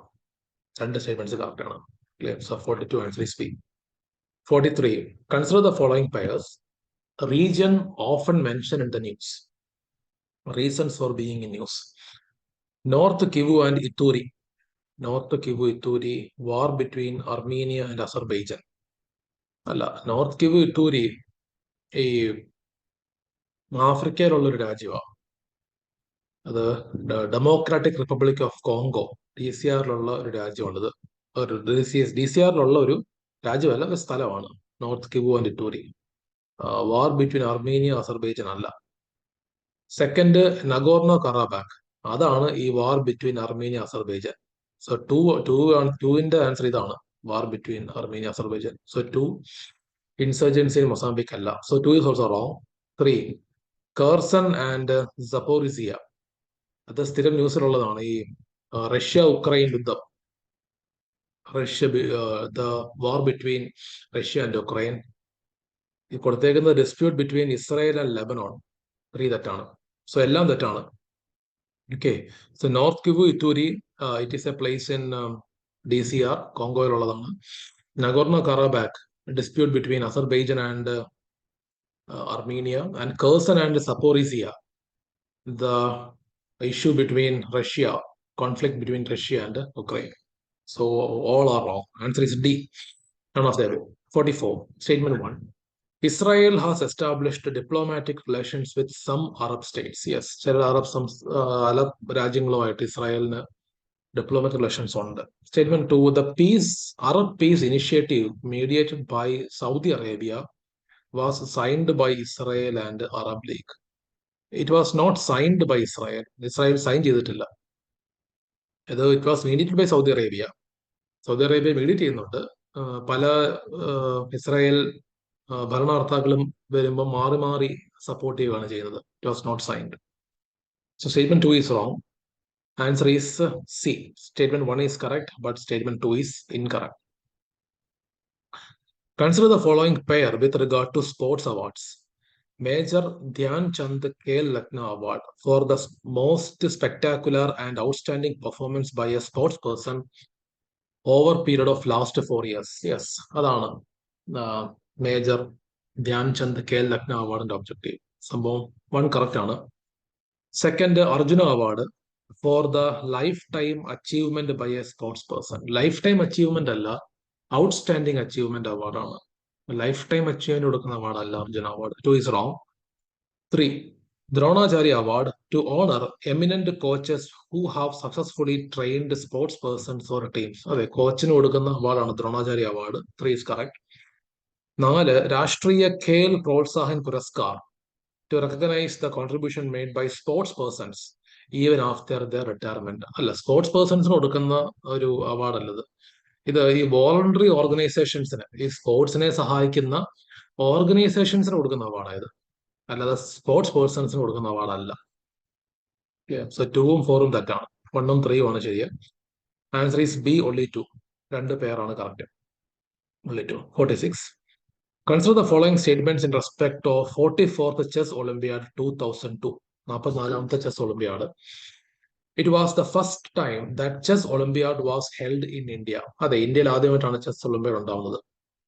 രണ്ട് statements correct ആണ്. Clear. So 42 answer is B. 43. Consider the following pairs. A region often mentioned in the news. Reasons for being in news. North Kivu and Ituri. North Kivu, Ituri, war between Armenia and Azerbaijan. അല്ല, North Kivu Ituri ഈ ആഫ്രിക്കയിലുള്ളൊരു രാജ്യമാണ്. അത് Democratic Republic of Congo, DCR-ലുള്ള ഒരു രാജ്യമാണിത്. ഒരു DCR-ലുള്ള ഒരു രാജ്യമല്ല, ഒരു സ്ഥലമാണ് North Kivu and Ituri. War between Armenia Azerbaijan അല്ല. സെക്കൻഡ്, നഗോർണോ കറാബാക്ക്, അതാണ് ഈ war between Armenia Azerbaijan. So ടൂവിന്റെ ആൻസർ ഇതാണ്, war between Armenia Azerbaijan. So 2, insurgency in Mozambique അല്ല. So 2 is also wrong. 3, Kherson and Zaporizhia. അത് സ്ഥിരം ന്യൂസിലുള്ളതാണ്. ഈ Russia Ukraine യുദ്ധം, the war between Russia and Ukraine. ഈ കൊടുത്തേക്കുന്ന dispute between Israel and Lebanon. 3 തെറ്റാണ്. So എല്ലാം തെറ്റാണ്. Okay. So North Kivu Ituri, it is a place in DCR, കോങ്കോയിലുള്ളതാണ്. Nagorno Karabakh, dispute between Azerbaijan and Armenia. And Kherson and Zaporizhia, the issue between Russia, conflict between Russia and Ukraine. So all are wrong. Answer is D. None of them. 44. Statement 1. Israel has established diplomatic relations with some Arab states. Yes, ചില Arab രാജ്യങ്ങളുമായിട്ട് ഇസ്രായേലിന് diplomatic relations ഉണ്ട്. Statement 2. The Arab Peace Initiative mediated by Saudi Arabia was signed by Israel and Arab League. It was not signed by Israel. Israel signed ചെയ്തിട്ടില്ല. It was mediated by Saudi Arabia. Saudi Arabia മീഡിയേറ്റ് ചെയ്യുന്നുണ്ട്. പല Israel ഭരണകർത്താക്കളും വരുമ്പോൾ മാറി മാറി support ചെയ്യുകയാണ് ചെയ്യുന്നത്. It was not signed. So statement 2 is wrong. Answer is C. Statement 1 is correct, but statement 2 is incorrect. Consider the following pair with regard to sports awards. Major Dhyan Chand Khel Ratna Award for the most spectacular and outstanding performance by a sports person over period of last 4 years. Yes, അതാണ് major Dhyan Chand Khel Ratna അവാർഡിന്റെ objective. സംഭവം 1 correct ആണ്. Second, Arjuna award for the lifetime achievement by a sports person. Lifetime achievement അല്ല, outstanding achievement അവാർഡാണ്. Lifetime achievement കൊടുക്കുന്ന അവാർഡല്ല Arjuna award. 2 is wrong. 3, Dronacharya Award to honor eminent coaches who have successfully trained sports persons or teams. അതെ, കോച്ചിന് കൊടുക്കുന്ന അവാർഡാണ് Dronacharya award. 3 is correct. 4, രാഷ്ട്രീയ Khel Protsahan Puraskar to recognize the contribution made by sports persons even after their retirement. അല്ല, sports പേഴ്സൺസിന് കൊടുക്കുന്ന ഒരു അവാർഡല്ലത്. ഇത് ഈ voluntary ഓർഗനൈസേഷൻസിന്, ഈ സ്പോർട്സിനെ സഹായിക്കുന്ന ഓർഗനൈസേഷൻസിന് കൊടുക്കുന്ന അവാർഡായത്, അല്ലാതെ സ്പോർട്സ് പേഴ്സൺസിന് കൊടുക്കുന്ന അവാർഡല്ല. സോ 2ഉം 4ഉം തെറ്റാണ്. 1ഉം 3ഉം ആണ് ശരിയ. Answer is B, only 2. 2 പേരാണ് correct. only 2. 46. Consider the following statements in respect of 44th Chess Olympiad 2002. 44th Chess Olympiad. It was the first time that Chess Olympiad was held in India. അതെ, ഇന്ത്യയിൽ ആദ്യമായിട്ടാണ് chess olympiad ഉണ്ടാവുന്നത്.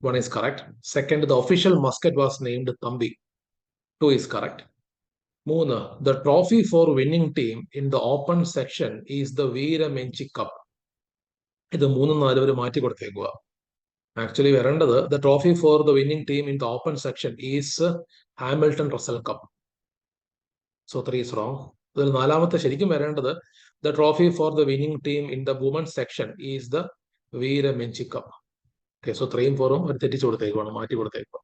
1 is correct. Second, the official musket was named Thambi. 2 is correct. 3, the trophy for winning team in the open section is the Veera Menchi Cup. ഇത് 3ഉം 4ഉം ഒരു മാറ്റി കൊടുത്തേക്കുക. Actually വരേണ്ടത് the trophy for the winning team in the open section is Hamilton Russell cup. So 3 is wrong. ഇതിൽ 4മത്തെ ശരിക്കും വരേണ്ടത് the trophy for the winning team in the women section is the Veera Menchi cup. Okay, so 3ഉം 4ഉം ഒരു തെറ്റിച്ചു കൊടുത്തേക്കുവാണ്, മാറ്റി കൊടുത്തേക്കുക.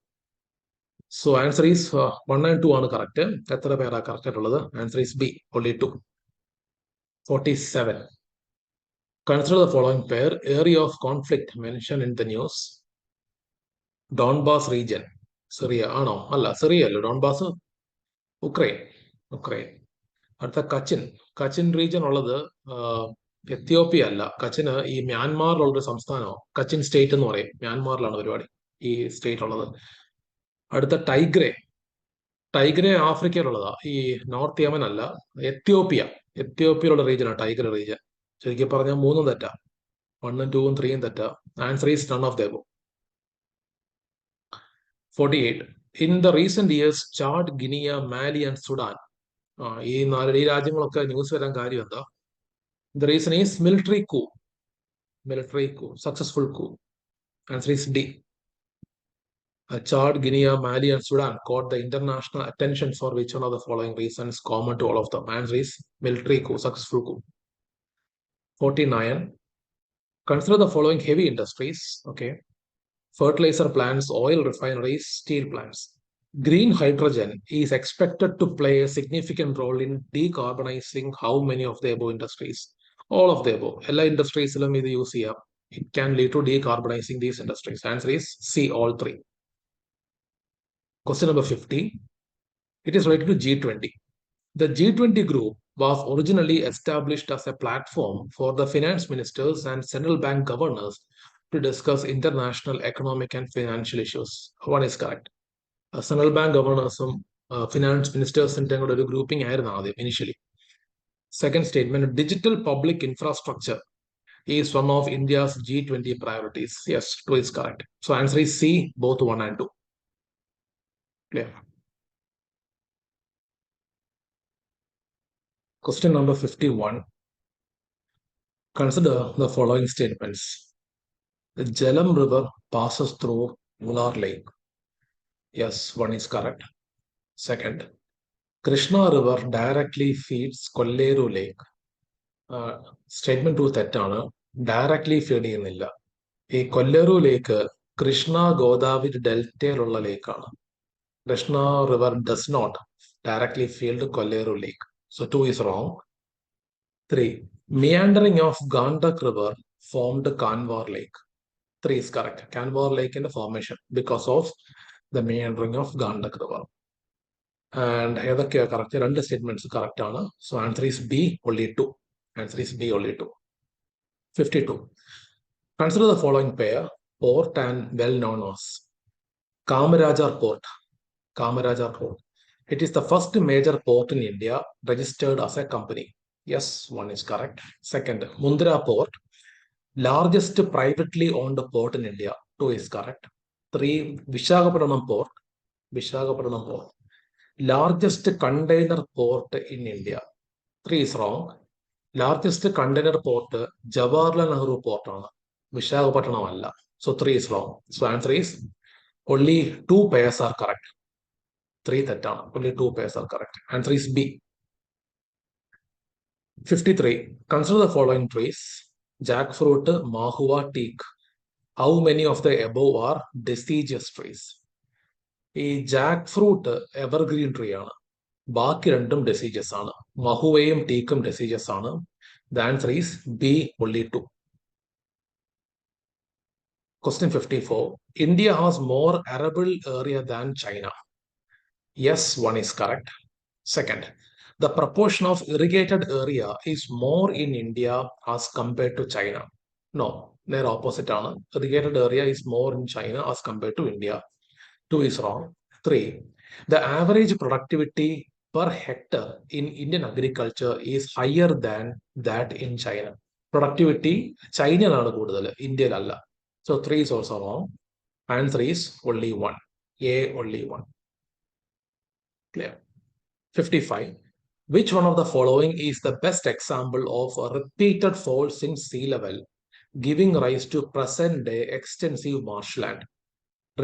സോ ആൻസർ ഈസ് 1 and 2 ആണ് കറക്റ്റ്. എത്ര പേരാ കറക്റ്റ് ആയിട്ടുള്ളത്? Answer is B, only 2. 47. Consider the following pair. Area of conflict mentioned in the news. Donbas region. Syria ആണോ? അല്ല, സിറിയ അല്ല. Donbas Ukraine. അടുത്ത കച്ചിൻ റീജിയൻ ഉള്ളത് എത്യോപ്യ അല്ല. കച്ചിന് ഈ മ്യാൻമാറിലുള്ളൊരു സംസ്ഥാനമോ, കച്ചിൻ സ്റ്റേറ്റ് എന്ന് പറയും. മ്യാൻമാറിലാണ് പരിപാടി ഈ സ്റ്റേറ്റ് ഉള്ളത്. അടുത്ത ടൈഗ്രേ ആഫ്രിക്കയിലുള്ളതാ. ഈ നോർത്ത് യമൻ അല്ല, എത്യോപ്യയിലുള്ള റീജിയനാണ് ടൈഗ്ര റീജിയൻ. ശരിക്കും പറഞ്ഞാൽ 3ഉം തെറ്റാ. 1ഉം 2ഉം 3ഉം തെറ്റാ. Answer is none of the above. 48. In the recent years, Chad, Guinea, Mali and Sudan. ഈ രാജ്യങ്ങളൊക്കെ ന്യൂസ് വരാൻ കാര്യം എന്താ? The reason is military coup. Successful coup. Answer is D. Chad, Guinea, Mali and Sudan caught the international attention for which one of the following reasons common to all of them? Answer is military coup, successful coup. 49. Consider the following heavy industries. Okay. Fertilizer plants, oil refineries, steel plants. Green hydrogen is expected to play a significant role in decarbonizing how many of the above industries? All of the above. എല്ലാ ഇൻഡസ്ട്രീസിലും ഇത് use ചെയ്യാം. It can lead to decarbonizing these industries. Answer is C, all 3. Question number 50. It is related to G20. The G20 group was originally established as a platform for the finance ministers and central bank governors to discuss international economic and financial issues. 1 is correct. Central bank governors-ഉം finance ministers-ന്റെ കൂടെ ഒരു grouping ആയിരുന്നു ആദ്യം initially. Second statement, digital public infrastructure is one of India's G20 priorities. Yes, 2 is correct. So answer is C, both 1 and 2. Clear? Question number 51. Consider the following statements. The Jhelum River passes through Munnar Lake. Yes, 1 is correct. Second, Krishna River directly feeds Kolleru Lake. Statement 2 തെറ്റാണ്. Directly feed ചെയ്യുന്നില്ല. ഈ കൊല്ലേരു ലേക്ക് കൃഷ്ണ ഗോദാവരി ഡെൽറ്റയിലുള്ള ലേക്കാണ്. Krishna river does not directly feed Kolleru Lake. So 2 is wrong. 3, meandering of Gandak River formed Kanwar Lake. 3 is correct. Kanwar Lake in the formation because of the meandering of Gandak River. And ഏതൊക്കെയാ correct? രണ്ട് statements correct ആണ്. So answer is B, only 2. Answer is B, only 2. 52. Consider the following pair, port and well known as Kamarajar Port. Kamarajar Port. It is the first major port in India registered as a company. Yes, 1 is correct. Second, Mundra Port, largest privately owned port in India. 2 is correct. 3, Visakhapatnam Port. Visakhapatnam Port, largest container port in India. 3 is wrong. Largest container port, Jawaharlal Nehru Port ആണ്. വിശാഖപട്ടണം അല്ല. So 3 is wrong. So answer is only 2 pairs are correct. 3 തെറ്റാണ്. Only 2 pairs are correct. Answer is B. 53. Consider the following trees: jackfruit, mahua, teak. How many of the above are deciduous trees? ഈ Jack fruit evergreen tree ആണ്. ബാക്കി രണ്ടും ഡെസിജസ് ആണ്. മഹുവയും ടീക്കും ഡെസിജസ് ആണ്. The answer is B, only 2. Question 54. India has more arable area than China. Yes, 1 is correct. Second, the proportion of irrigated area is more in India as compared to China. No, they're opposite ആണ്. Irrigated area is more in China as compared to India. 2 is wrong. 3, the average productivity per hectare in Indian agriculture is higher than that in China. Productivity ചൈനയിലാണ് കൂടുതൽ, ഇന്ത്യയിലല്ല. So 3 is also wrong. Answer is only 1. A, only 1. Clear. 55. Which one of the following is the best example of a repeated falls in sea level giving rise to present day extensive marshland?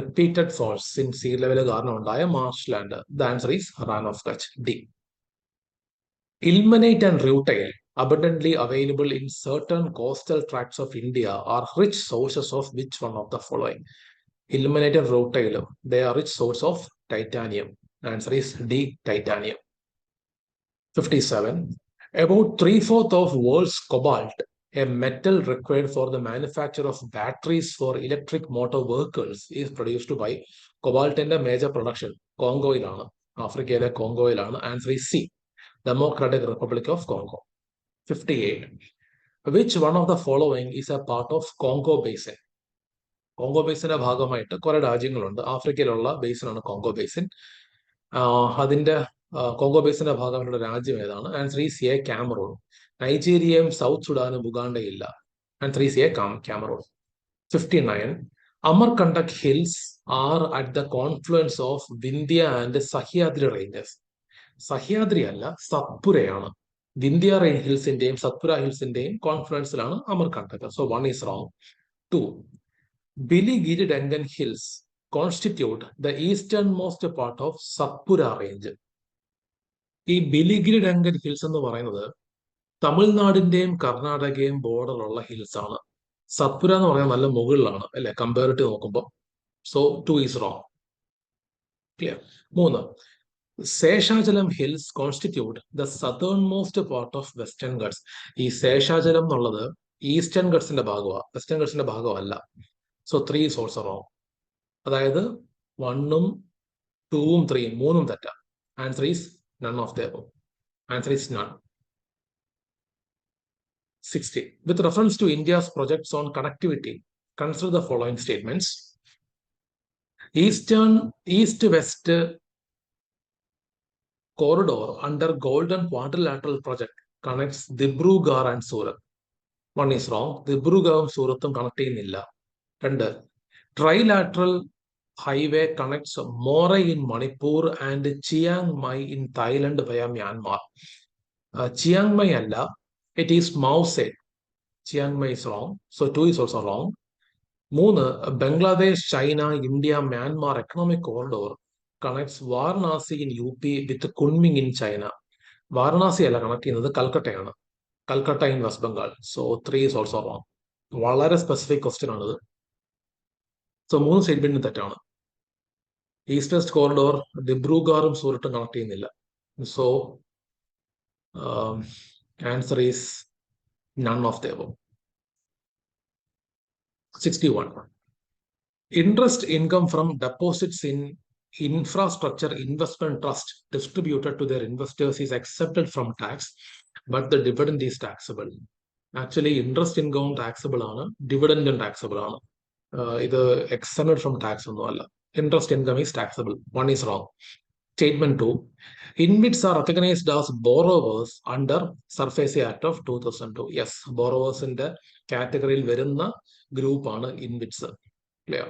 Repeated falls in sea level കാരണം ഉണ്ടായ marshland. The answer is Rann of Kutch, D. Ilmenite and rutile, abundantly available in certain coastal tracts of India, are rich sources of which one of the following? Ilmenite and rutile, they are rich source of titanium. The answer is D, titanium. 57. About 3/4 of world's cobalt, a metal required for the manufacture of batteries for electric motor vehicles, is produced by കോബാൾട്ടിന്റെ major production കോങ്കോയിലാണ്, ആഫ്രിക്കയിലെ കോങ്കോയിലാണ്. Answer is C, Democratic Republic of Congo. 58. Which one of the following is a part of Congo Basin? Congo ബേസിന്റെ ഭാഗമായിട്ട് കുറെ രാജ്യങ്ങളുണ്ട്. ആഫ്രിക്കയിലുള്ള ബേസിനാണ് കോങ്കോ ബേസിൻ. അതിന്റെ കോങ്കോ ബേസിന്റെ ഭാഗമായിട്ടുള്ള രാജ്യം ഏതാണ്? Answer is A, Cameroon. നൈജീരിയയും സൗത്ത് സുഡാനും ഉഗാണ്ടയും ഇല്ല. Answer is A, Cameroon. 59. Amarkantak hills are at the confluence of Vindhya and Sahyadri ranges. Sahyadri അല്ല, സത്പുരയാണ്. വിന്ധ്യ ഹിൽസിന്റെയും സത്പുര ഹിൽസിന്റെയും കോൺഫ്ലുവൻസിലാണ് Amarkantak. So 1 is wrong. 2. Biligiri Dangan hills constitute the easternmost part of Satpura range. ഈ ബിലിഗിരി ഡങ്കൻ ഹിൽസ് എന്ന് പറയുന്നത് തമിഴ്നാടിന്റെയും കർണാടകയും ബോർഡർ ഉള്ള ഹിൽസ് ആണ്. സത്പുര എന്ന് പറയുന്നത് നല്ല മുകളിലാണ് അല്ലെ, കമ്പാരിറ്റീവ് നോക്കുമ്പോൾ. So 2 is wrong. Clear. 3. Seshachalam hills constitute the southernmost part of Western Ghats. ഈ ശേഷാചലം എന്നുള്ളത് ഈസ്റ്റേൺ ഗട്ട്സിന്റെ ഭാഗമാണ്, വെസ്റ്റേൺ ഗട്ട്സിന്റെ ഭാഗമല്ല. So 3 is also wrong. അതായത് 1ഉം 2ഉം 3ഉം 3ഉം തെറ്റാം. Answer is none of the above. Answer is none. 60. With reference to India's projects on connectivity, consider the following statements. East-West corridor under Golden Quadrilateral project connects Dibrugarh and Surat. 1 is wrong. Dibrugarhum Surathum connect ചെയ്യുന്നില്ല. 2. Trilateral highway connects Moray in Manipur and Chiang Mai in Thailand via Myanmar. Chiang Mai അല്ല, it is Mause. Chiang Mai is wrong. So 2 is also wrong. 3. Bangladesh, China, India, Myanmar economic corridor connects Varanasi in UP with Kunming in China. Varanasi അല്ല connect ചെയ്യുന്നത്, കൽക്കട്ടയാണ്. Calcutta in West Bengal. So 3 is also wrong. വളരെ specific question ആണിത്. So 3 സ്റ്റേറ്റ്മെന്റിന് തെറ്റാണ്. East West corridor ദിബ്രുഗാറും സൂറത്തും connect ചെയ്യുന്നില്ല. So answer is none of the above. 61. Interest income from deposits in infrastructure investment trust distributed to their investors is accepted from tax, but the dividend is taxable. Actually, interest income taxable ആണ്, dividend taxable ആണ്. ഇത് exempted from tax ഒന്നുമല്ല. Interest income is taxable. One is wrong. Statement 2. InvITs are recognized as borrowers under Surface Act of 2002. Yes, borrowers in the category വരുന്ന group ആണ് InvITs. Clear?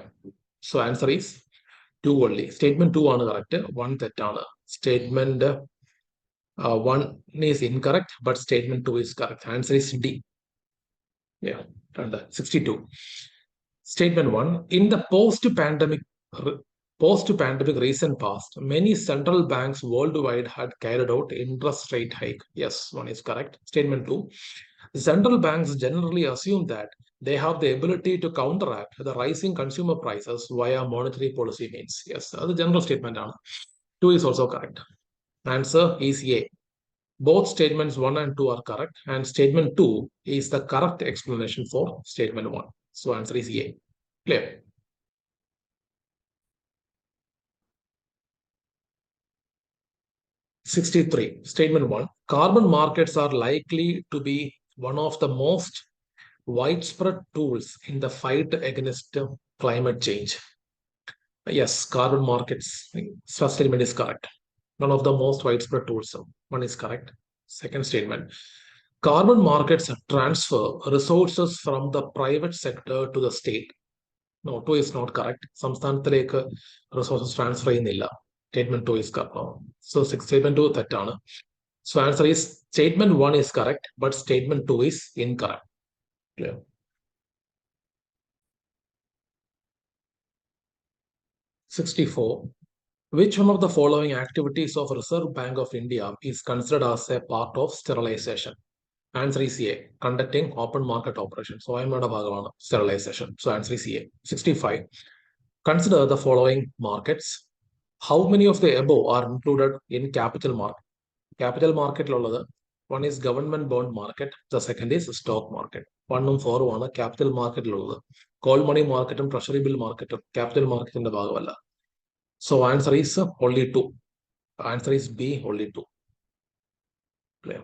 So answer is 2 only. Statement 2 ആണ് correct. 1 തെറ്റാണ്. Statement 1 is incorrect, but statement 2 is correct. Answer is D. Yeah, and 62. Statement 1. In the post-pandemic recent past, many central banks worldwide had carried out interest rate hike. Yes, 1 is correct. Statement 2. Central banks generally assume that they have the ability to counteract the rising consumer prices via monetary policy means. Yes, that's the general statement. 2 is also correct. Answer is A. Both statements 1 and 2 are correct, and statement 2 is the correct explanation for statement 1. So answer is A. Clear? '63. Statement 1. Carbon markets are likely to be one of the most widespread tools in the fight against climate change. Yes, carbon markets. First statement is correct. One of the most widespread tools. 1 is correct. Second statement. Carbon markets transfer resources from the private sector to the state. No, 2 is not correct. സംസ്ഥാനത്തിലേക്ക് resources transfer ചെയ്യുന്നില്ല. Statement 2 is correct. So statement 2 തെറ്റാണ്. So answer is statement 1 is correct, but statement 2 is incorrect. Clear? 64. Which one of the following activities of Reserve Bank of India is considered as a part of sterilization? Answer is A. Conducting open market operations. So I'm not a bhagavana sterilization. So answer is A. 65. Consider the following markets. How many of the above are included in capital market? Capital market ഉള്ളത് 1 is government bond market, the second is stock market. 1 ഉം 4 ആണ് capital market ഉള്ളത്. Call money market ഉം treasury bill market ഉം capital market ന്റെ ഭാഗമല്ല. So answer is only 2. Answer is B, only 2. Clear?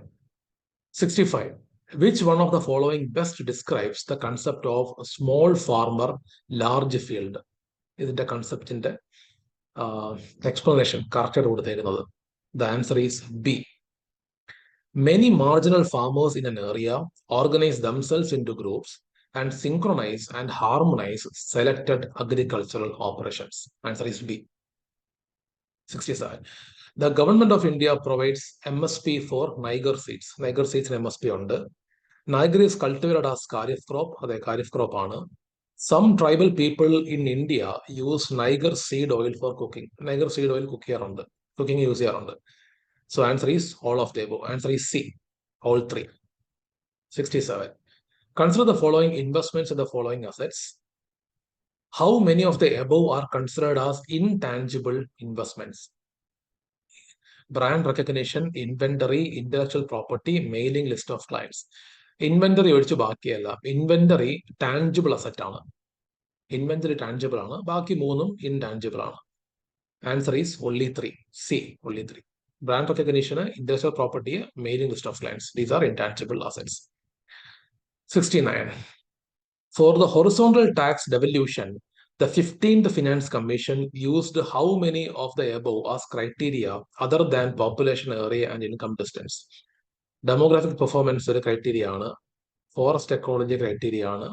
65. Which one of the following best describes the concept of small farmer, large field? ഇതിന്റെ കൺസെപ്റ്റിന്റെ explanation correct ആയിട്ട് കൊടുത്തേക്കുന്നത്. The answer is B. Many marginal farmers in an area organize themselves into groups and synchronize and harmonize selected agricultural operations. Answer is B. 67. The government of India provides MSP for Niger seeds. Niger seeds MSP ഉണ്ട്. Niger is cultivated as kharif crop. അതെ kharif crop ആണ്. Some tribal people in India use Niger seed oil for cooking. Niger seed oil cook ചെയ്യാറുണ്ട്. Cooking use ചെയ്യാറുണ്ട്. So answer is all of the above. Answer is C, all 3. 67. Consider the following investments in the following assets. How many of the above are considered as intangible investments? Brand recognition, inventory, intellectual property, mailing list of clients. Inventory ഒഴിച്ച് ബാക്കിയല്ല. Inventory tangible asset ആണ്. Inventory tangible ആണ്. ബാക്കി 3 intangible ആണ്. Answer is only 3. C, only 3. Brand recognition, intellectual property, mailing list of clients. These are intangible assets. 69. For the horizontal tax devolution, the 15th Finance Commission used how many of the above as criteria other than population area and income distance? Demographic performance criteria ആണ്. Forest ecology criteria ആണ്.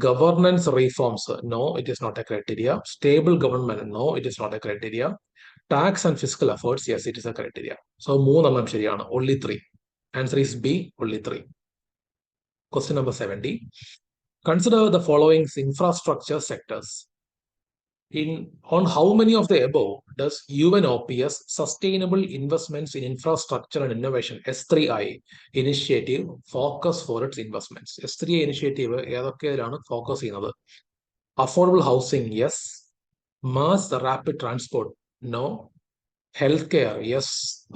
Governance reforms, no, it is not a criteria. Stable government, no, it is not a criteria. Tax and fiscal efforts, yes, it is a criteria. So, 3 ശരിയാണ്. Only 3. Answer is B, only 3. Question number 70. Consider the following infrastructure sectors. On how many of the above does UNOPS Sustainable Investments in Infrastructure and Innovation S3I initiative focus for its investments? S3I initiative ഏതൊക്കെയാണ് focus ചെയ്യുന്നത്? Affordable housing, yes. Mass rapid transport, no. Healthcare, yes.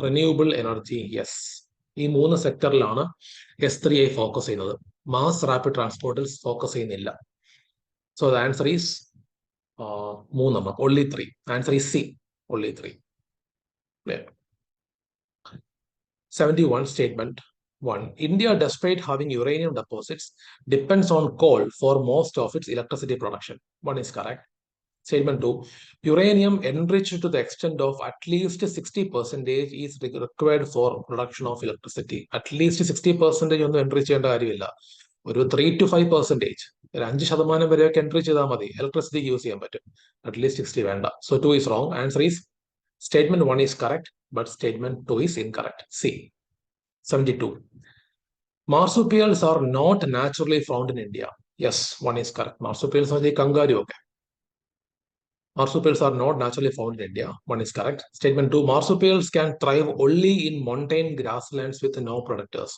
Renewable energy, yes. ഈ 3 സെക്ടറിലാണ് S3I focus ചെയ്യുന്നത്. Mass rapid ട്രാൻസ്പോർട്ടിൽ focus ചെയ്യുന്നില്ല. So the answer is only 3. Answer is C, only 3. Yeah. 71 statement 1. India, despite having uranium deposits, depends on coal for most of its electricity production. 1 is correct. Statement 2. Uranium enriched to the extent of at least 60% is required for production of electricity. At least 60% ഒന്നും enrich ചെയ്യേണ്ട കാര്യമില്ല. ഒരു 3 to 5%, ഒരു 5% വരെയൊക്കെ enrich ചെയ്താൽ മതി. Electricity use ചെയ്യാൻ പറ്റും. അറ്റ്ലീസ്റ്റ് 60 വേണ്ട. So 2 is wrong. Answer is statement 1 is correct, but statement 2 is incorrect. C. 72. Marsupials are not naturally found in India. Yes, 1 is correct. Marsupials are the kangaroo. Okay. Marsupials are not naturally found in India. 1 is correct. Statement 2. Marsupials can thrive only in montane grasslands with no predators.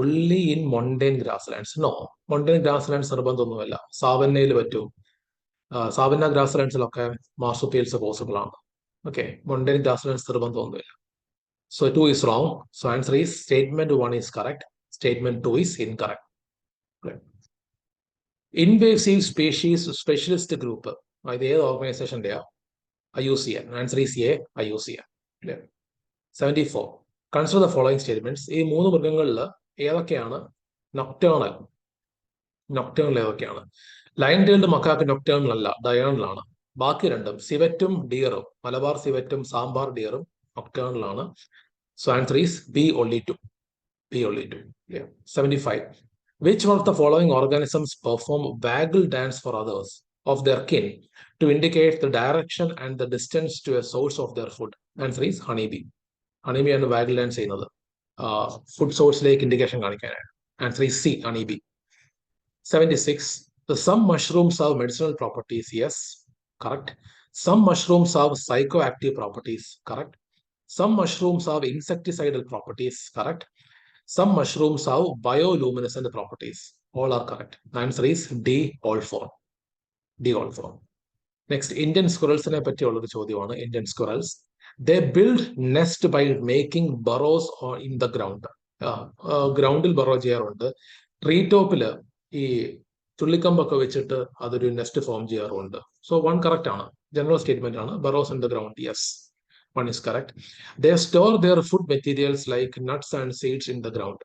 Only in montane grasslands. No. Montane grasslands നിർബന്ധമൊന്നുമില്ല. സാവന്നയിൽ പറ്റും. Savanna ഗ്രാസ്ലാൻഡ്സിലൊക്കെ മാർസുപ്പിയൽസ് possible ആണ്. Okay. montane grasslands നിർബന്ധമൊന്നുമില്ല. So 2 is wrong. So answer is statement 1 is correct. Statement 2 is incorrect. Okay. Invasive species specialist group. ഇത് ഏത് ഓർഗനൈസേഷൻ്റെയാ? IUCN. Answer is A, IUCN. 74. Consider the following statements. ഈ 3 മൃഗങ്ങളിൽ ഏതൊക്കെയാണ് nocturnal? Nocturnal ഏതൊക്കെയാണ്? Line tailed macaque nocturnal അല്ല, diurnal ആണ്. ബാക്കി രണ്ടും സിവറ്റും ഡിയറും, മലബാർ സിവറ്റും സാമ്പാർ ഡിയറും നൊക്ടേണൽ ആണ്. So answer is B, only 2. B, only 2. Yeah. 75. Which one of the following organisms perform waggle dance for others of their kin to indicate the direction and the distance to a source of their food? Answer is honeybee. Honeybee and waggle dance ചെയ്യുന്നത് food source-ലേക്ക് indication കാണിക്കാനാണ്. Answer is C, honeybee. 76. Some mushrooms have medicinal properties. Yes, correct. Some mushrooms have psychoactive properties. Correct. Some mushrooms have insecticidal properties. Correct. Some mushrooms have bioluminescent properties. All are correct. The answer is D, all 4. D, all 4. Next, Indian squirrels ne പറ്റിയുള്ളൊരു ചോദ്യമാണ്. Indian squirrels. They build nest by making burrows in the ground. ഗ്രൗണ്ടിൽ burrow ചെയ്യാറുണ്ട്. Tree ടോപ്പിൽ ഈ ചുള്ളിക്കമ്പൊക്കെ വെച്ചിട്ട് അതൊരു nest form ചെയ്യാറുണ്ട്. So 1 correct ആണ്. ജനറൽ സ്റ്റേറ്റ്മെന്റ് ആണ്. Burrows in the ground. Yes, 1 is correct. They store their food materials like nuts and seeds in the ground.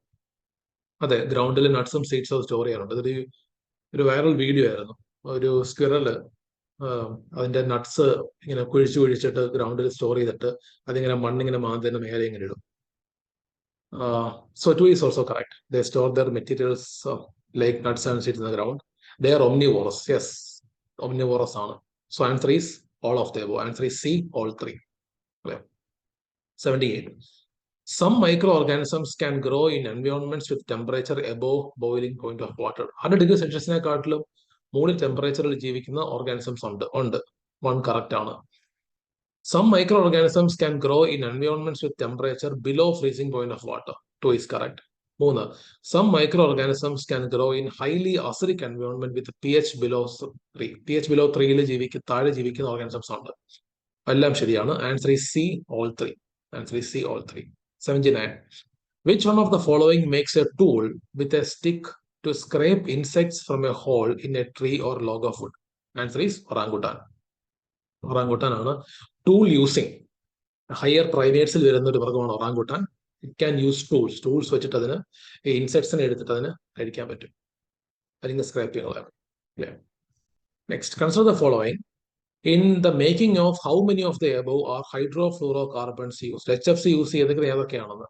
അതെ, ഗ്രൗണ്ടിൽ നട്ട്സും സീഡ്സും സ്റ്റോർ ചെയ്യാറുണ്ട്. ഒരു വൈറൽ വീഡിയോ ആയിരുന്നു. ഒരു സ്ക്വിറല് അതിന്റെ നട്ട്സ് ഇങ്ങനെ കുഴിച്ചിട്ട് ഗ്രൗണ്ടിൽ സ്റ്റോർ ചെയ്തിട്ട് അതിങ്ങനെ മണ്ണിങ്ങനെ മാന്തതിന്റെ മേലെ ഇങ്ങനെ ഇടും. So 2 is also correct. They store their materials like nuts and seeds in the ground. They are omnivorous. Yes, omnivorous ആണ്. So answer is all of the above. Answer is C, all 3. 78. Some microorganisms can grow in environments with temperature above boiling point of water. 100 degree സെൽഷ്യസിനെക്കാട്ടിലും മുകളിൽ ടെമ്പറേച്ചറിൽ ജീവിക്കുന്ന organisms ഉണ്ട്. 1 correct ആണ്. Some microorganisms can grow in environments with temperature below freezing point of water. 2 is correct. 3. Some microorganisms can grow in highly acidic environment with pH below 3. pH below 3 താഴെ ജീവിക്കുന്ന organisms ഉണ്ട്. എല്ലാം ശരിയാണ്. Answer is C, all 3. Answer is C, all 3. 79. Which one of the following makes a tool with a stick to scrape insects from a hole in a tree or log of wood? Answer is orangutan. Orangutan ആണ് tool using. Higher പ്രൈമേറ്റ്സിൽ വരുന്ന ഒരു മൃഗമാണ് orangutan. It can use tools. Tools വെച്ചിട്ട് അതിന് ഇൻസെക്ട്സിനെ എടുത്തിട്ട് അതിന് കഴിക്കാൻ പറ്റും. അതിന് സ്ക്രാപ്പ് ചെയ്യാൻ. Next, consider the following. In the making of how many of the above are hydrofluorocarbons used? HFC use ചെയ്തത് ഏതൊക്കെയാണെന്ന്?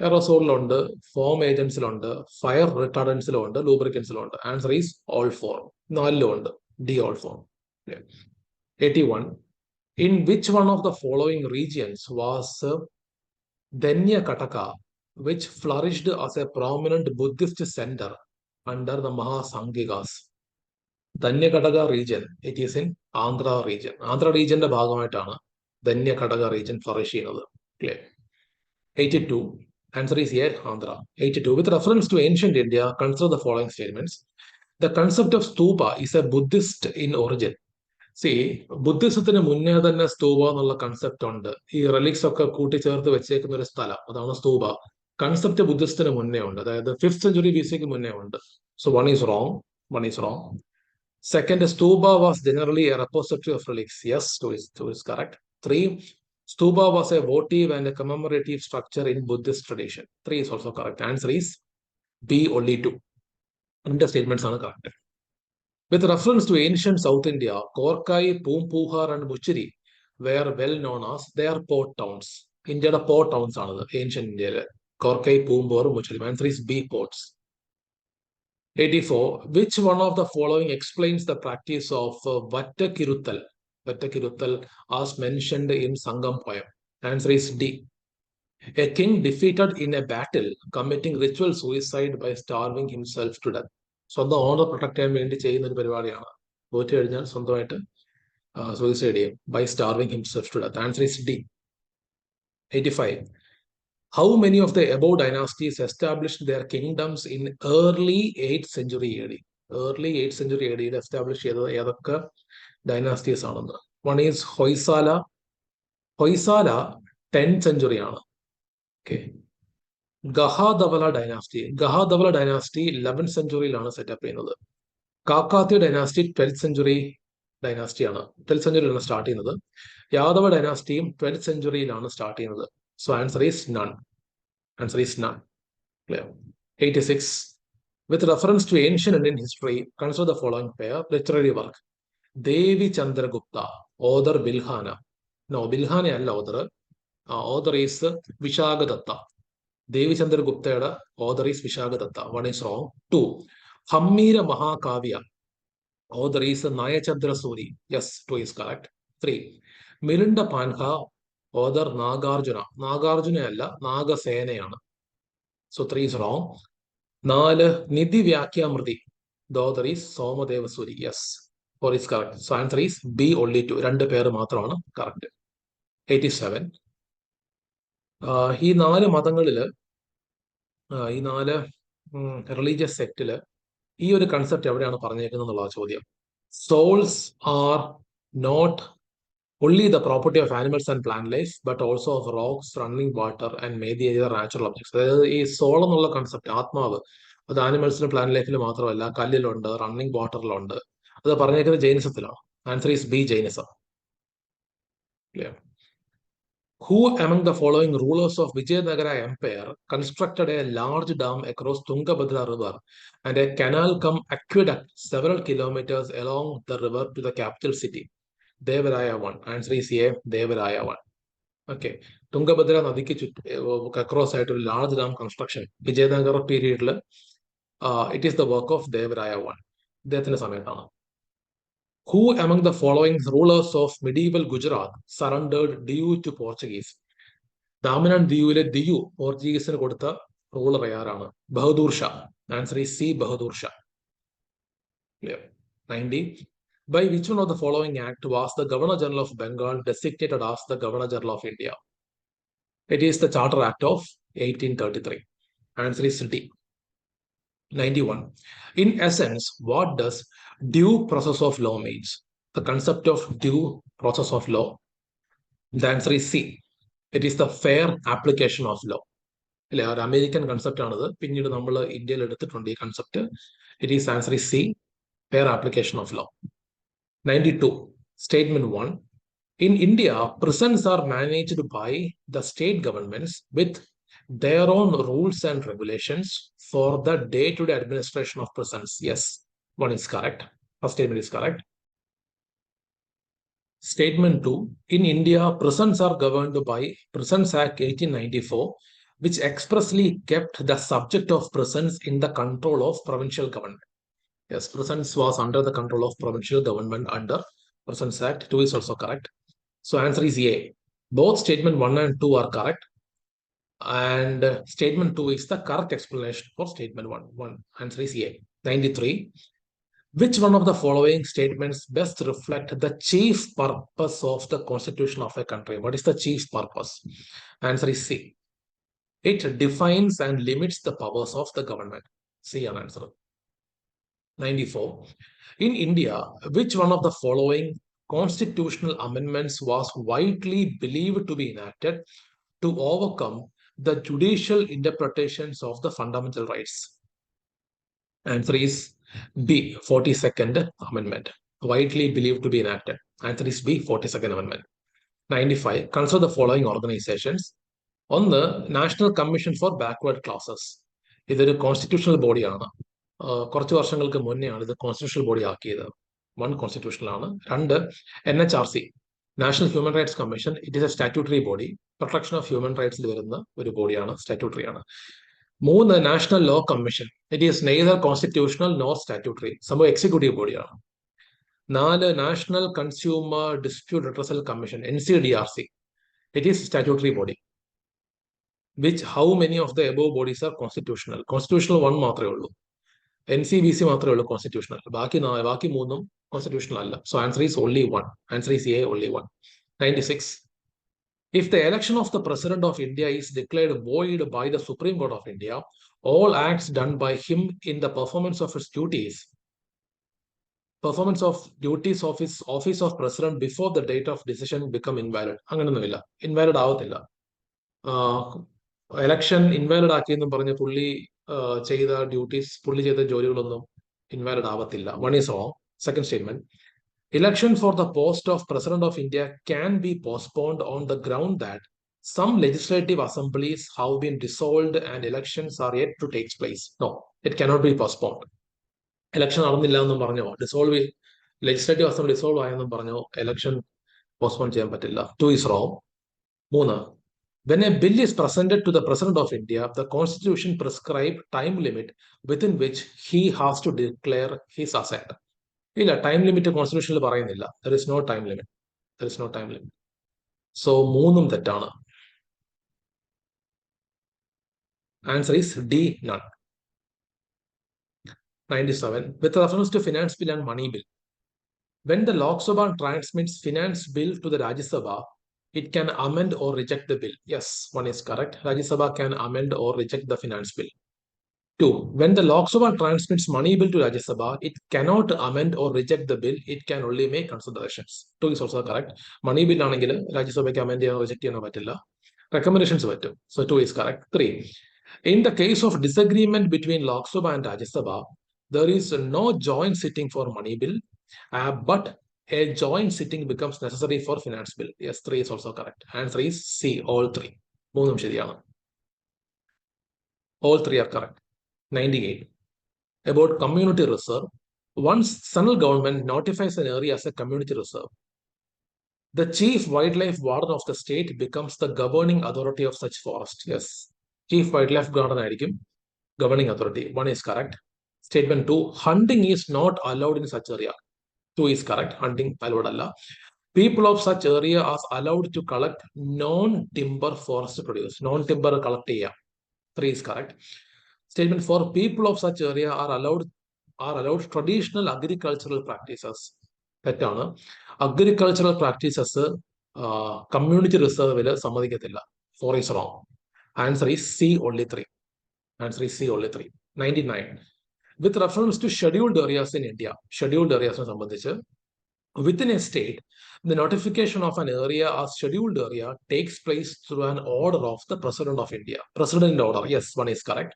എറോസോളിലുണ്ട്, ഫോം ഏജൻസിലുണ്ട്, ഫയർ റിട്ടാർഡൻസിലുണ്ട്, ലൂബ്രിക്കൻസിലുണ്ട്. Answer is all 4. 4 ഉണ്ട്. D, all 4. 81. In which one of the following regions was Danyakataka, which flourished as a prominent Buddhist center under the Mahasanghikas? Danyakataka region, it is in Andhra region. Andhra region ഭാഗമായിട്ടാണ് Danyakataka region flourish ചെയ്യുന്നത്. Clear? 82. Answer is A, Andhra. 82. With reference to ancient India, consider the following statements. The concept of stupa is a Buddhist in origin. ബുദ്ധിസത്തിന് മുന്നേ തന്നെ സ്തൂപ എന്നുള്ള concept ഉണ്ട്. ഈ relics ഒക്കെ കൂട്ടിച്ചേർത്ത് വെച്ചേക്കുന്ന ഒരു സ്ഥലം, അതാണ് സ്തൂപ. കൺസെപ്റ്റ് ബുദ്ധിസത്തിന് മുന്നേ ഉണ്ട്. അതായത് 5th century BC മുന്നേ ഉണ്ട്. So 1 is wrong. 1 is wrong. Second, stupa was generally a repository of relics. Yes, two is correct. 3, stupa was a votive and a commemorative structure in Buddhist tradition. 3 is also correct. Answer is B, only 2. And the statements are correct. With reference to ancient South India, Korkai, Poompuhar, and Muchiri were well known as their port towns. India's port towns are ancient India. Korkai, Poompuhar, Muchiri. Answer is B, ports. 84. Which one of the following explains the practice of Vattakiruttal? Vattakiruttal, as mentioned in Sangam poem. Answer is D. A king defeated in a battle, committing ritual suicide by starving himself to death. സ്വന്തം owner protect ചെയ്യാൻ വേണ്ടി ചെയ്യുന്ന ഒരു പരിപാടിയാണ്. തോറ്റു കഴിഞ്ഞാൽ സ്വന്തമായിട്ട് suicide ചെയ്യും by starving himself to death. Answer is D. 85. How many of the above dynasties established their kingdoms in early 8th century AD? Early 8th century AD establish ചെയ്തത് ഏതൊക്കെ ഡൈനാസ്റ്റീസ് ആണെന്ന്. One is Hoysala. Hoysala 10th century ആണ്. Okay. Gahadavala dynasty 11th centuryയിലാണ് setup ചെയ്യുന്നത്. Kakatiya dynasty 12th century ഡൈനാസ്റ്റിയാണ്. 12th centuryയിലാണ് start ചെയ്യുന്നത്. യാദവ ഡൈനാസ്റ്റിയും 12th centuryയിലാണ് സ്റ്റാർട്ട് ചെയ്യുന്നത്. So answer is none. Answer is none. Clear. 86. With reference to ancient Indian history, consider the following pair literary work. Devi Chandragupta, author Bilhana. No, Bilhana alla author. Author is Vishagadatta. Devi Chandragupta, author is Vishagadatta. One is wrong. 2. Hammira Mahakavya. Author is Nayachandra Suri. Yes, 2 is correct. 3. Mirinda Panha, author Nagarjuna. Nagarjuna alla, Nagasenayana. So 3 is wrong. 4. Nidhi Vyakyamriti. The author is Somadeva Suri. Yes, 4 is correct. So answer is B, only 2. രണ്ട് പേര് മാത്രമാണ് correct. 87. ഈ 4 മതങ്ങളില് ഈ 4 religious സെക്റ്റില് ഈ ഒരു concept എവിടെയാണ് പറഞ്ഞേക്കുന്നത് എന്നുള്ള ചോദ്യം. Souls are not only the property of animals and plant life, but also of rocks, running water, and maybe other natural objects. അതായത് ഈ സോൾ എന്നുള്ള കൺസെപ്റ്റ്, ആത്മാവ്, അത് ആനിമൽസിലും പ്ലാന്റ് ലൈഫിലും മാത്രമല്ല, കല്ലിലുണ്ട്, റണ്ണിങ് വാട്ടറിലുണ്ട്. അത് പറഞ്ഞേക്കുന്നത് ജൈനിസത്തിലാണ്. Answer is B, Jainism. Clear. Who among the following rulers of Vijayanagara Empire constructed a large dam across Tungabhadra River and a canal cum aqueduct several kilometers along the river to the capital city? Devaraya 1. Answer is A, Devaraya 1. Okay. Tungabhadra നദിക്ക് across ആയിട്ട് ഒരു large dam construction Vijayanagara പീരീഡിൽ it is the work of Devaraya 1. ഇദ്ദേഹത്തിന്റെ സമയത്താണ്. Who among the following rulers of medieval Gujarat surrendered Diu to Portuguese? ദാമനാൻ ദിയുവിലെ Diu പോർച്ചുഗീസിന് കൊടുത്ത ruler ആരാണ്? Bahadur Shah. Answer is C, Bahadur Shah. Clear. 90. By which one of the following act was the Governor General of Bengal designated as the Governor General of India? It is the Charter Act of 1833. Answer is D. 91. In essence, what does due process of law means? The concept of due process of law. The answer is C. It is the fair application of law. അല്ലെ, ഒരു American concept ആണത്. പിന്നീട് നമ്മൾ ഇന്ത്യയിൽ എടുത്തിട്ടുണ്ട് ഈ concept. It is answer is C, fair application of law. 92. Statement 1. In India, prisons are managed by the state governments with their own rules and regulations for the day-to-day administration of prisons. Yes, 1 is correct. First statement is correct. Statement 2. In India, prisons are governed by Prisons Act 1894, which expressly kept the subject of prisons in the control of provincial government. Yes, prisons was under the control of provincial government under Prisons Act. 2 is also correct. So answer is A. Both statement 1 and 2 are correct. And statement 2 is the correct explanation for statement 1. Answer is A. 93. Which one of the following statements best reflect the chief purpose of the constitution of a country? What is the chief purpose? Answer is C. It defines and limits the powers of the government. C an answer. 94. In India, which one of the following constitutional amendments was widely believed to be enacted to overcome the judicial interpretations of the fundamental rights? Answer is B. 42nd Amendment, widely believed to be enacted. Answer is B. 42nd Amendment. 95. Consider the following organizations. ഒന്ന്, National Commission for Backward Classes. ഇതൊരു constitutional ബോഡിയാണ്. കുറച്ച് വർഷങ്ങൾക്ക് മുന്നെയാണ് ഇത് constitutional body ആക്കിയത്. One constitutional ആണ്. രണ്ട്, NHRC, National Human Rights Commission. It is a statutory body. Protection of human റൈറ്റ്സിൽ വരുന്ന ഒരു ബോഡിയാണ്, സ്റ്റാറ്റ്യൂട്ടറി ആണ്. മൂന്ന്, National Law Commission. It is neither constitutional nor statutory. സംഭവം എക്സിക്യൂട്ടീവ് ബോഡിയാണ്. നാല്, National Consumer Dispute Redressal Commission, NCDRC. ഇറ്റ് ഈസ് സ്റ്റാറ്റ്യൂട്ടറി ബോഡി. Which, how many of the above bodies are constitutional? Constitutional one മാത്രമേ ഉള്ളൂ. NCBC മാത്രമേ ഉള്ളൂ constitutional. ബാക്കി മൂന്നും constitutional അല്ല. So answer is only one. Answer is A, only one. 96. If the election of the President of India is declared void by the Supreme Court of India, all acts done by him in the performance of his duties of his office of President before the date of decision become invalid. അങ്ങനെയൊന്നുമില്ല, invalid ആവത്തില്ല. Election invalid ആക്കിയെന്നും പറഞ്ഞ് പുള്ളി ചെയ്ത ജോലികളൊന്നും invalid ആവത്തില്ല. One is wrong. Second statement, election for the post of President of India can be postponed on the ground that some legislative assemblies have been dissolved and elections are yet to take place. No, it cannot be postponed. Election നടന്നില്ല എന്നും പറഞ്ഞോ, legislative assembly dissolve ആയെന്നും പറഞ്ഞോ election postpone ചെയ്യാൻ പറ്റില്ല. 2 is wrong. മൂന്ന്, when a bill is presented to the President of India, the Constitution prescribes time limit within which he has to declare his assent. ഇല്ല, time limit കോൺസ്റ്റിറ്റ്യൂഷനിൽ പറയുന്നില്ല. There is no time limit. There is no time limit. So മൂന്നും തെറ്റാണ്. Answer is D, none. 97. With reference to Finance Bill and Money Bill, when the Lok Sabha transmits Finance Bill to the Rajya Sabha, it can amend or reject the bill. Yes, one is correct. Rajya Sabha can amend or reject the Finance Bill. 2. When the Lok Sabha transmits Money Bill to Rajya Sabha, it cannot amend or reject the bill. It can only make considerations. 2 is also correct. Money Bill ആണെങ്കിൽ Rajya Sabhയ്ക്ക് amend ചെയ്യാനോ reject ചെയ്യാനോ പറ്റില്ല. Recommendations പറ്റും. So 2 is correct. 3. In the case of disagreement between Lok Sabha and Rajya Sabha, there is no joint sitting for Money Bill, but a joint sitting becomes necessary for Finance Bill. Yes, 3 is also correct. Answer is C, all 3. മൂന്നും ശരിയാണ്. All 3 are correct. 98. About community reserve. Once central government notifies an area as a community reserve, the chief wildlife warden of the state becomes the governing authority of such forest. Yes, chief wildlife warden ആയിരിക്കും governing authority. 1 is correct. Statement 2, hunting is not allowed in such area. 2 is correct. Hunting allowed alla. People of such area are allowed to collect non-timber forest produce. Non-timber collect ചെയ്യാം. 3 is correct. Statement 4, people of such area are allowed traditional agricultural practices. തെറ്റാണ്. Agricultural practices community റിസർവിൽ സമ്മതിക്കത്തില്ല. 4 is wrong. Answer is C, only 3. Answer is C, only 3. 99. With reference to scheduled areas in India, scheduled areas സംബന്ധിച്ച്, within a state, the notification of an area as scheduled area takes place through an order of the President of India. President order. Yes, 1 is correct.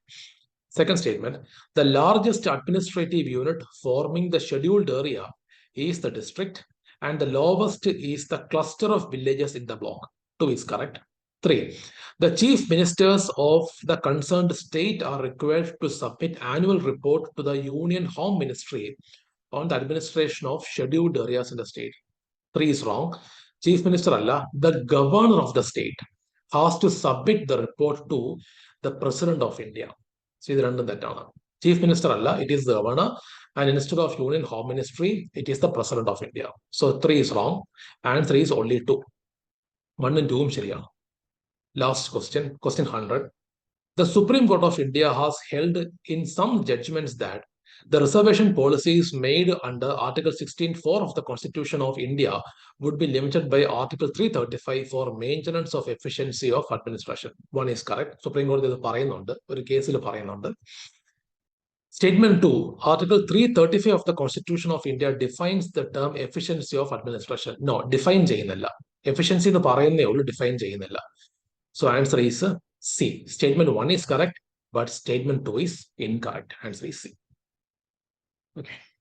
Second statement, the largest administrative unit forming the scheduled area is the district, and the lowest is the cluster of villages in the block. 2 is correct. 3. The chief ministers of the concerned state are required to submit annual report to the Union Home Ministry on the administration of scheduled areas in the state. 3 is wrong. Chief Minister Allah, the governor of the state has to submit the report to the President of India. So ഇത് രണ്ടും തെറ്റാണ്. Chief Minister Allah, it is the governor, and instead of Union Home Ministry, it is the President of India. So 3 is wrong. Answer is only 2. 1 and 2 ശരിയാണ്. Last question, question 100. The Supreme Court of India has held in some judgments that the reservation policies made under Article 16(4) of the Constitution of India would be limited by Article 335 for maintenance of efficiency of administration. 1 is correct. Supreme Court ഇത് പറയുന്നുണ്ട്, ഒരു കേസിൽ പറയുന്നുണ്ട്. Statement 2, Article 335 of the Constitution of India defines the term efficiency of administration. No, define ചെയ്യുന്നില്ല. Efficiency എന്ന് പറയുന്നേ ഉള്ളൂ, define ചെയ്യുന്നില്ല. So answer is C. Statement 1 is correct, but statement 2 is incorrect. Answer is C. Okay.